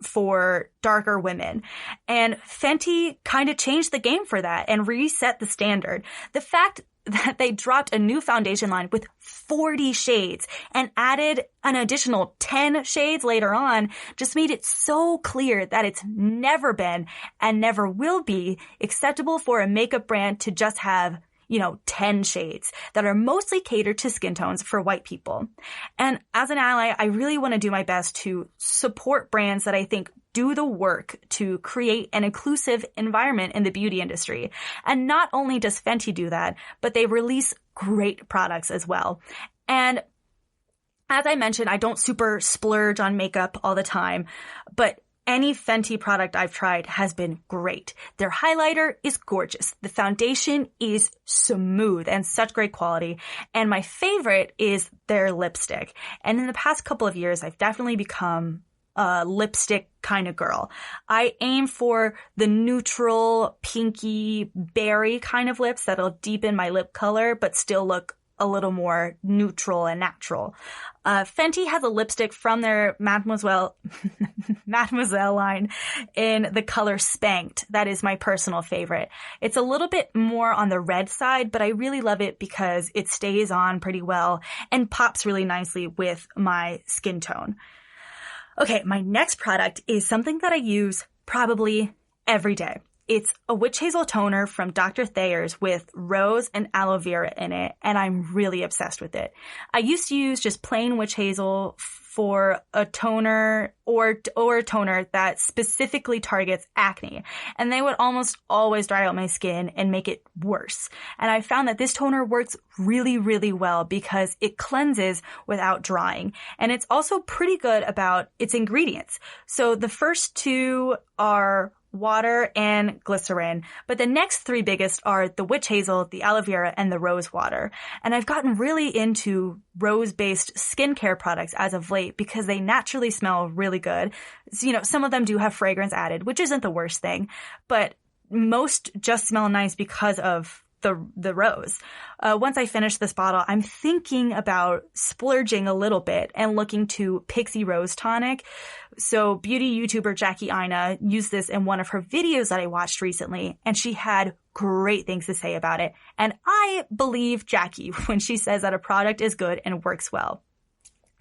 for darker women. And Fenty kind of changed the game for that and reset the standard. The fact that they dropped a new foundation line with 40 shades and added an additional 10 shades later on just made it so clear that it's never been and never will be acceptable for a makeup brand to just have 10 shades that are mostly catered to skin tones for white people. And as an ally, I really want to do my best to support brands that I think do the work to create an inclusive environment in the beauty industry. And not only does Fenty do that, but they release great products as well. And as I mentioned, I don't super splurge on makeup all the time, but any Fenty product I've tried has been great. Their highlighter is gorgeous. The foundation is smooth and such great quality. And my favorite is their lipstick. And in the past couple of years, I've definitely become a lipstick kind of girl. I aim for the neutral, pinky, berry kind of lips that'll deepen my lip color, but still look a little more neutral and natural. Fenty has a lipstick from their Mademoiselle line in the color Spanked. That is my personal favorite. It's a little bit more on the red side, but I really love it because it stays on pretty well and pops really nicely with my skin tone. Okay, my next product is something that I use probably every day. It's a witch hazel toner from Dr. Thayer's with rose and aloe vera in it, and I'm really obsessed with it. I used to use just plain witch hazel for a toner or a toner that specifically targets acne, and they would almost always dry out my skin and make it worse. And I found that this toner works really, really well because it cleanses without drying, and it's also pretty good about its ingredients. So the first two are water and glycerin, but the next three biggest are the witch hazel, the aloe vera, and the rose water. And I've gotten really into rose-based skincare products as of late because they naturally smell really good. So, some of them do have fragrance added, which isn't the worst thing, but most just smell nice because of the rose. Once I finish this bottle, I'm thinking about splurging a little bit and looking to Pixie Rose Tonic. So beauty YouTuber Jackie Aina used this in one of her videos that I watched recently, and she had great things to say about it. And I believe Jackie when she says that a product is good and works well.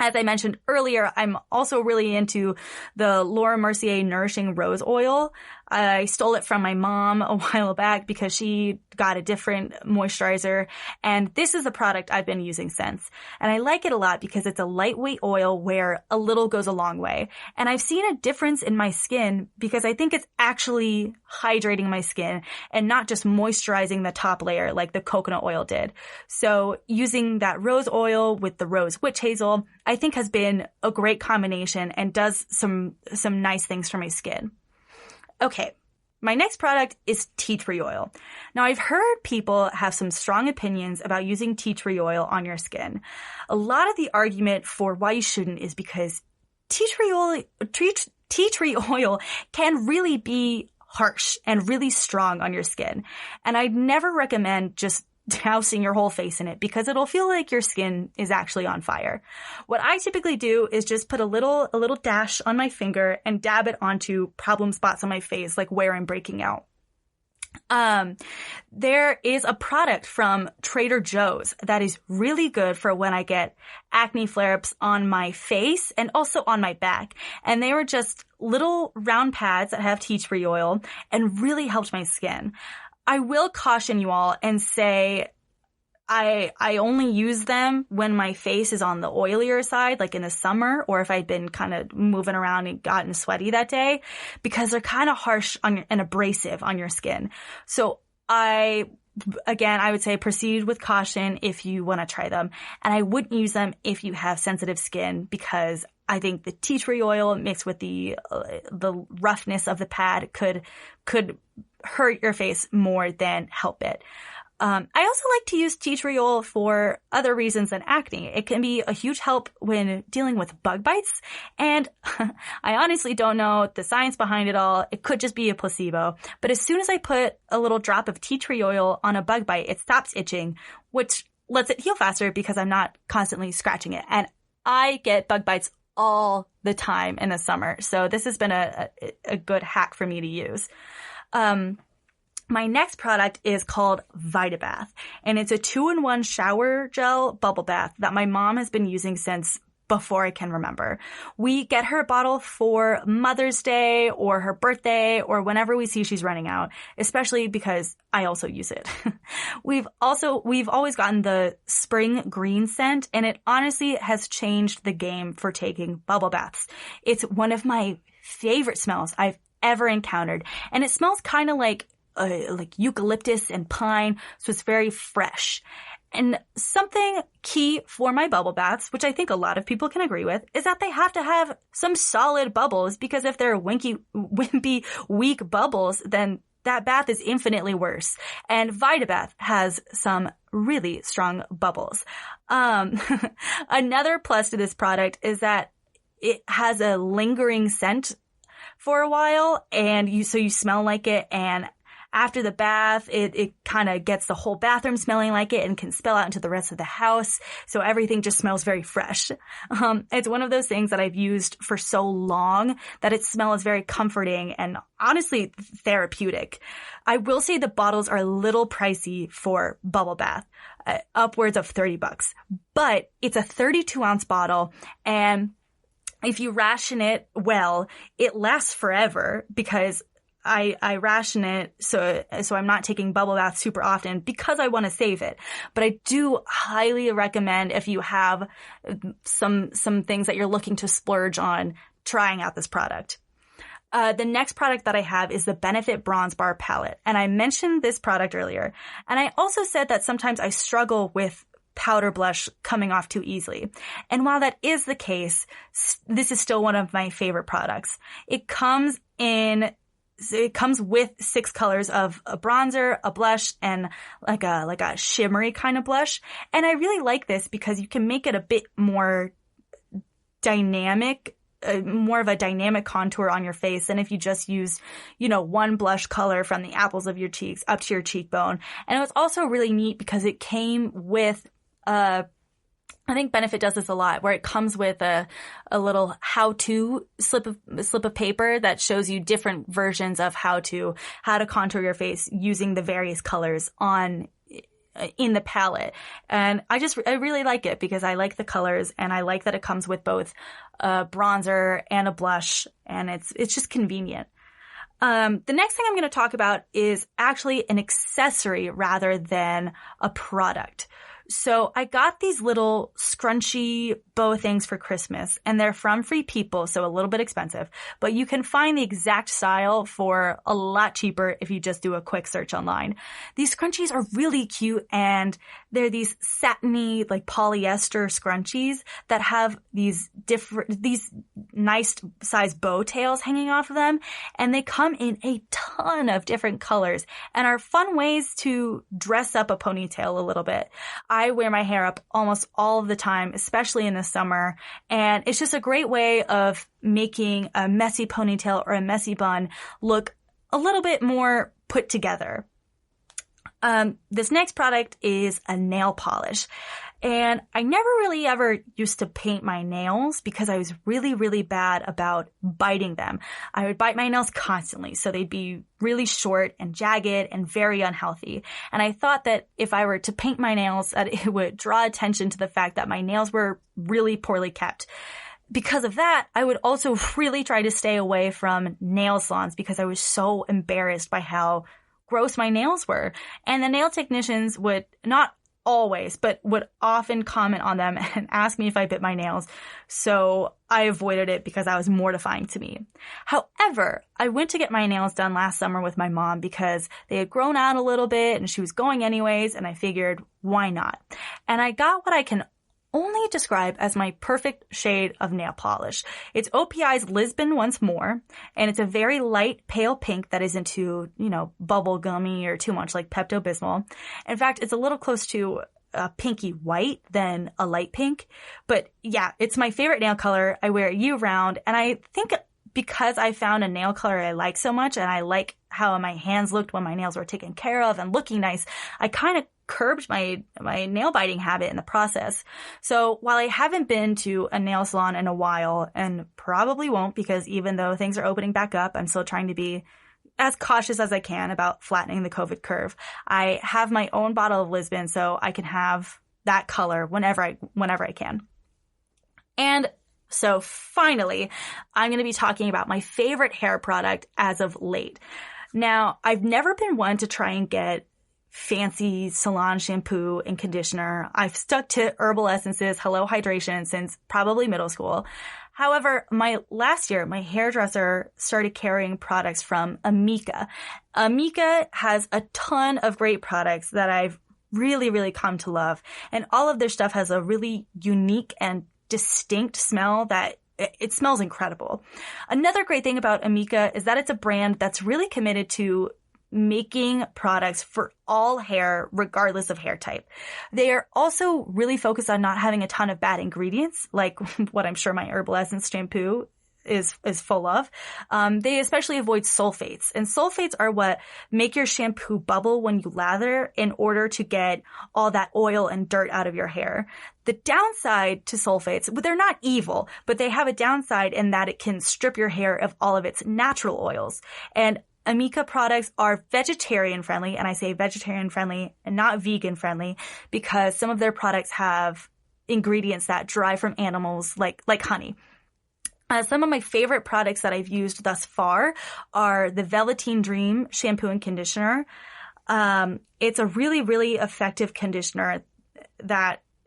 As I mentioned earlier, I'm also really into the Laura Mercier Nourishing Rose Oil. I stole it from my mom a while back because she got a different moisturizer, and this is the product I've been using since. And I like it a lot because it's a lightweight oil where a little goes a long way. And I've seen a difference in my skin because I think it's actually hydrating my skin and not just moisturizing the top layer like the coconut oil did. So using that rose oil with the rose witch hazel, I think has been a great combination and does some nice things for my skin. Okay, my next product is tea tree oil. Now, I've heard people have some strong opinions about using tea tree oil on your skin. A lot of the argument for why you shouldn't is because tea tree oil can really be harsh and really strong on your skin. And I'd never recommend just dousing your whole face in it because it'll feel like your skin is actually on fire. What I typically do is just put a little dash on my finger and dab it onto problem spots on my face, like where I'm breaking out. There is a product from Trader Joe's that is really good for when I get acne flare-ups on my face and also on my back. And they were just little round pads that have tea tree oil and really helped my skin. I will caution you all and say I only use them when my face is on the oilier side, like in the summer, or if I'd been kind of moving around and gotten sweaty that day, because they're kind of harsh and abrasive on your skin. So I would say proceed with caution if you want to try them. And I wouldn't use them if you have sensitive skin because I think the tea tree oil mixed with the roughness of the pad could hurt your face more than help it. I also like to use tea tree oil for other reasons than acne. It can be a huge help when dealing with bug bites. And I honestly don't know the science behind it all. It could just be a placebo. But as soon as I put a little drop of tea tree oil on a bug bite, it stops itching, which lets it heal faster because I'm not constantly scratching it. And I get bug bites all the time in the summer. So this has been a good hack for me to use. My next product is called VitaBath, and it's a 2-in-1 shower gel bubble bath that my mom has been using since before I can remember. We get her a bottle for Mother's Day or her birthday or whenever we see she's running out, especially because I also use it. We've always gotten the spring green scent, and it honestly has changed the game for taking bubble baths. It's one of my favorite smells I've ever encountered, and it smells kind of like eucalyptus and pine, so it's very fresh. And something key for my bubble baths, which I think a lot of people can agree with, is that they have to have some solid bubbles, because if they're wimpy, weak bubbles, then that bath is infinitely worse. And VitaBath has some really strong bubbles. Another plus to this product is that it has a lingering scent for a while, and you smell like it, and after the bath, it kind of gets the whole bathroom smelling like it and can spill out into the rest of the house. So everything just smells very fresh. It's one of those things that I've used for so long that its smell is very comforting and honestly therapeutic. I will say the bottles are a little pricey for bubble bath, upwards of $30, but it's a 32-ounce bottle, and if you ration it well, it lasts forever because I ration it so I'm not taking bubble baths super often because I want to save it. But I do highly recommend, if you have some things that you're looking to splurge on, trying out this product. The next product that I have is the Benefit Bronze Bar Palette. And I mentioned this product earlier. And I also said that sometimes I struggle with powder blush coming off too easily. And while that is the case, this is still one of my favorite products. It comes with 6 colors of a bronzer, a blush, and like a shimmery kind of blush. And I really like this because you can make it a bit more dynamic, more of a dynamic contour on your face than if you just used, one blush color from the apples of your cheeks up to your cheekbone. And it was also really neat because it came with I think Benefit does this a lot, where it comes with a little how-to slip of paper that shows you different versions of how to contour your face using the various colors in the palette. And I really like it because I like the colors, and I like that it comes with both a bronzer and a blush, and it's just convenient. The next thing I'm going to talk about is actually an accessory rather than a product. So I got these little scrunchy bow things for Christmas, and they're from Free People, so a little bit expensive, but you can find the exact style for a lot cheaper if you just do a quick search online. These scrunchies are really cute, and they're these satiny, like polyester scrunchies that have these nice size bow tails hanging off of them, and they come in a ton of different colors and are fun ways to dress up a ponytail a little bit. I wear my hair up almost all of the time, especially in the summer, and it's just a great way of making a messy ponytail or a messy bun look a little bit more put together. This next product is a nail polish. And I never really ever used to paint my nails because I was really, really bad about biting them. I would bite my nails constantly, so they'd be really short and jagged and very unhealthy. And I thought that if I were to paint my nails, that it would draw attention to the fact that my nails were really poorly kept. Because of that, I would also really try to stay away from nail salons because I was so embarrassed by how gross my nails were. And the nail technicians would not always, but would often comment on them and ask me if I bit my nails. So I avoided it because that was mortifying to me. However, I went to get my nails done last summer with my mom because they had grown out a little bit and she was going anyways, and I figured, why not? And I got what I can only describe as my perfect shade of nail polish. It's OPI's Lisbon Once More, and it's a very light pale pink that isn't too, bubble gummy or too much like Pepto-Bismol. In fact, it's a little close to a pinky white than a light pink. But yeah, it's my favorite nail color. I wear it year round, and I think because I found a nail color I like so much, and I like how my hands looked when my nails were taken care of and looking nice, I kind of curbed my nail biting habit in the process. So while I haven't been to a nail salon in a while, and probably won't because even though things are opening back up, I'm still trying to be as cautious as I can about flattening the COVID curve. I have my own bottle of Lisbon, so I can have that color whenever I can. And so finally, I'm going to be talking about my favorite hair product as of late. Now, I've never been one to try and get fancy salon shampoo and conditioner. I've stuck to herbal essences, Hello Hydration since probably middle school. However, last year, my hairdresser started carrying products from Amika. Amika has a ton of great products that I've really, really come to love. And all of their stuff has a really unique and distinct smell that it smells incredible. Another great thing about Amika is that it's a brand that's really committed to making products for all hair, regardless of hair type. They are also really focused on not having a ton of bad ingredients, like what I'm sure my Herbal Essence shampoo is full of. They especially avoid sulfates, and sulfates are what make your shampoo bubble when you lather in order to get all that oil and dirt out of your hair. The downside to sulfates, but they're not evil, but they have a downside in that it can strip your hair of all of its natural oils. And Amika products are vegetarian friendly, and I say vegetarian friendly and not vegan friendly because some of their products have ingredients that derive from animals like honey. Some of my favorite products that I've used thus far are the Velveteen Dream shampoo and conditioner. It's a really, really effective conditioner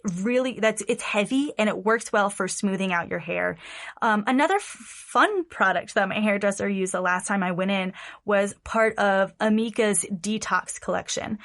it's heavy and it works well for smoothing out your hair. Another fun product that my hairdresser used the last time I went in was part of Amika's detox collection.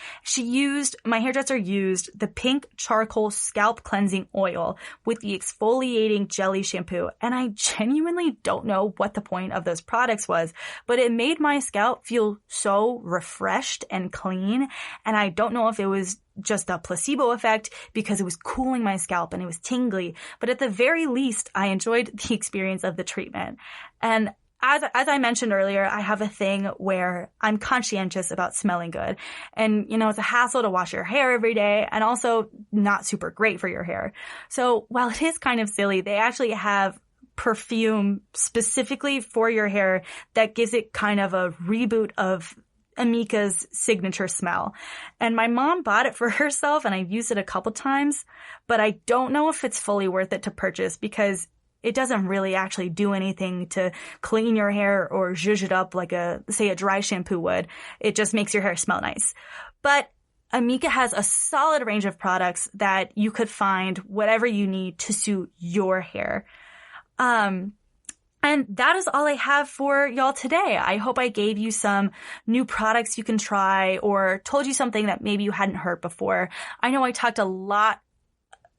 My hairdresser used the pink charcoal scalp cleansing oil with the exfoliating jelly shampoo. And I genuinely don't know what the point of those products was, but it made my scalp feel so refreshed and clean. And I don't know if it was just a placebo effect because it was cooling my scalp and it was tingly. But at the very least, I enjoyed the experience of the treatment. And as I mentioned earlier, I have a thing where I'm conscientious about smelling good. And, it's a hassle to wash your hair every day and also not super great for your hair. So while it is kind of silly, they actually have perfume specifically for your hair that gives it kind of a reboot of Amika's signature smell. And my mom bought it for herself and I've used it a couple times, but I don't know if it's fully worth it to purchase because it doesn't really actually do anything to clean your hair or zhuzh it up like say a dry shampoo would. It just makes your hair smell nice. But Amika has a solid range of products that you could find whatever you need to suit your hair. And that is all I have for y'all today. I hope I gave you some new products you can try or told you something that maybe you hadn't heard before. I know I talked a lot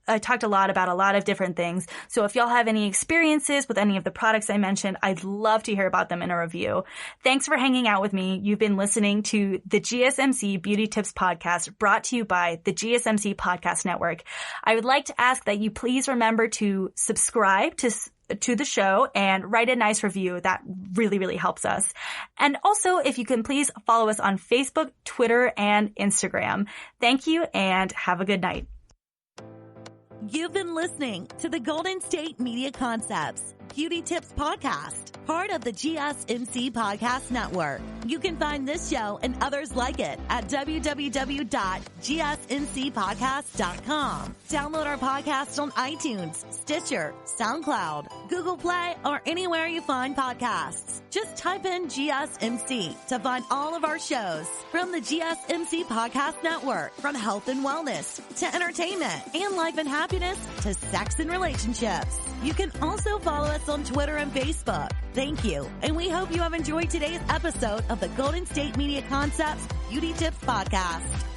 about a lot of different things. So if y'all have any experiences with any of the products I mentioned, I'd love to hear about them in a review. Thanks for hanging out with me. You've been listening to the GSMC Beauty Tips Podcast, brought to you by the GSMC Podcast Network. I would like to ask that you please remember to subscribe to the show and write a nice review. That really, really helps us. And also, if you can please follow us on Facebook, Twitter, and Instagram. Thank you and have a good night. You've been listening to the Golden State Media Concepts Beauty Tips Podcast, part of the GSMC Podcast Network. You can find this show and others like it at www.gsmcpodcast.com. Download our podcast on iTunes, Stitcher, SoundCloud, Google Play, or anywhere you find podcasts. Just type in GSMC to find all of our shows from the GSMC Podcast Network, from health and wellness to entertainment and life and happiness to sex and relationships. You can also follow us on Twitter and Facebook. Thank you, and we hope you have enjoyed today's episode of the Golden State Media Concepts Beauty Tips Podcast.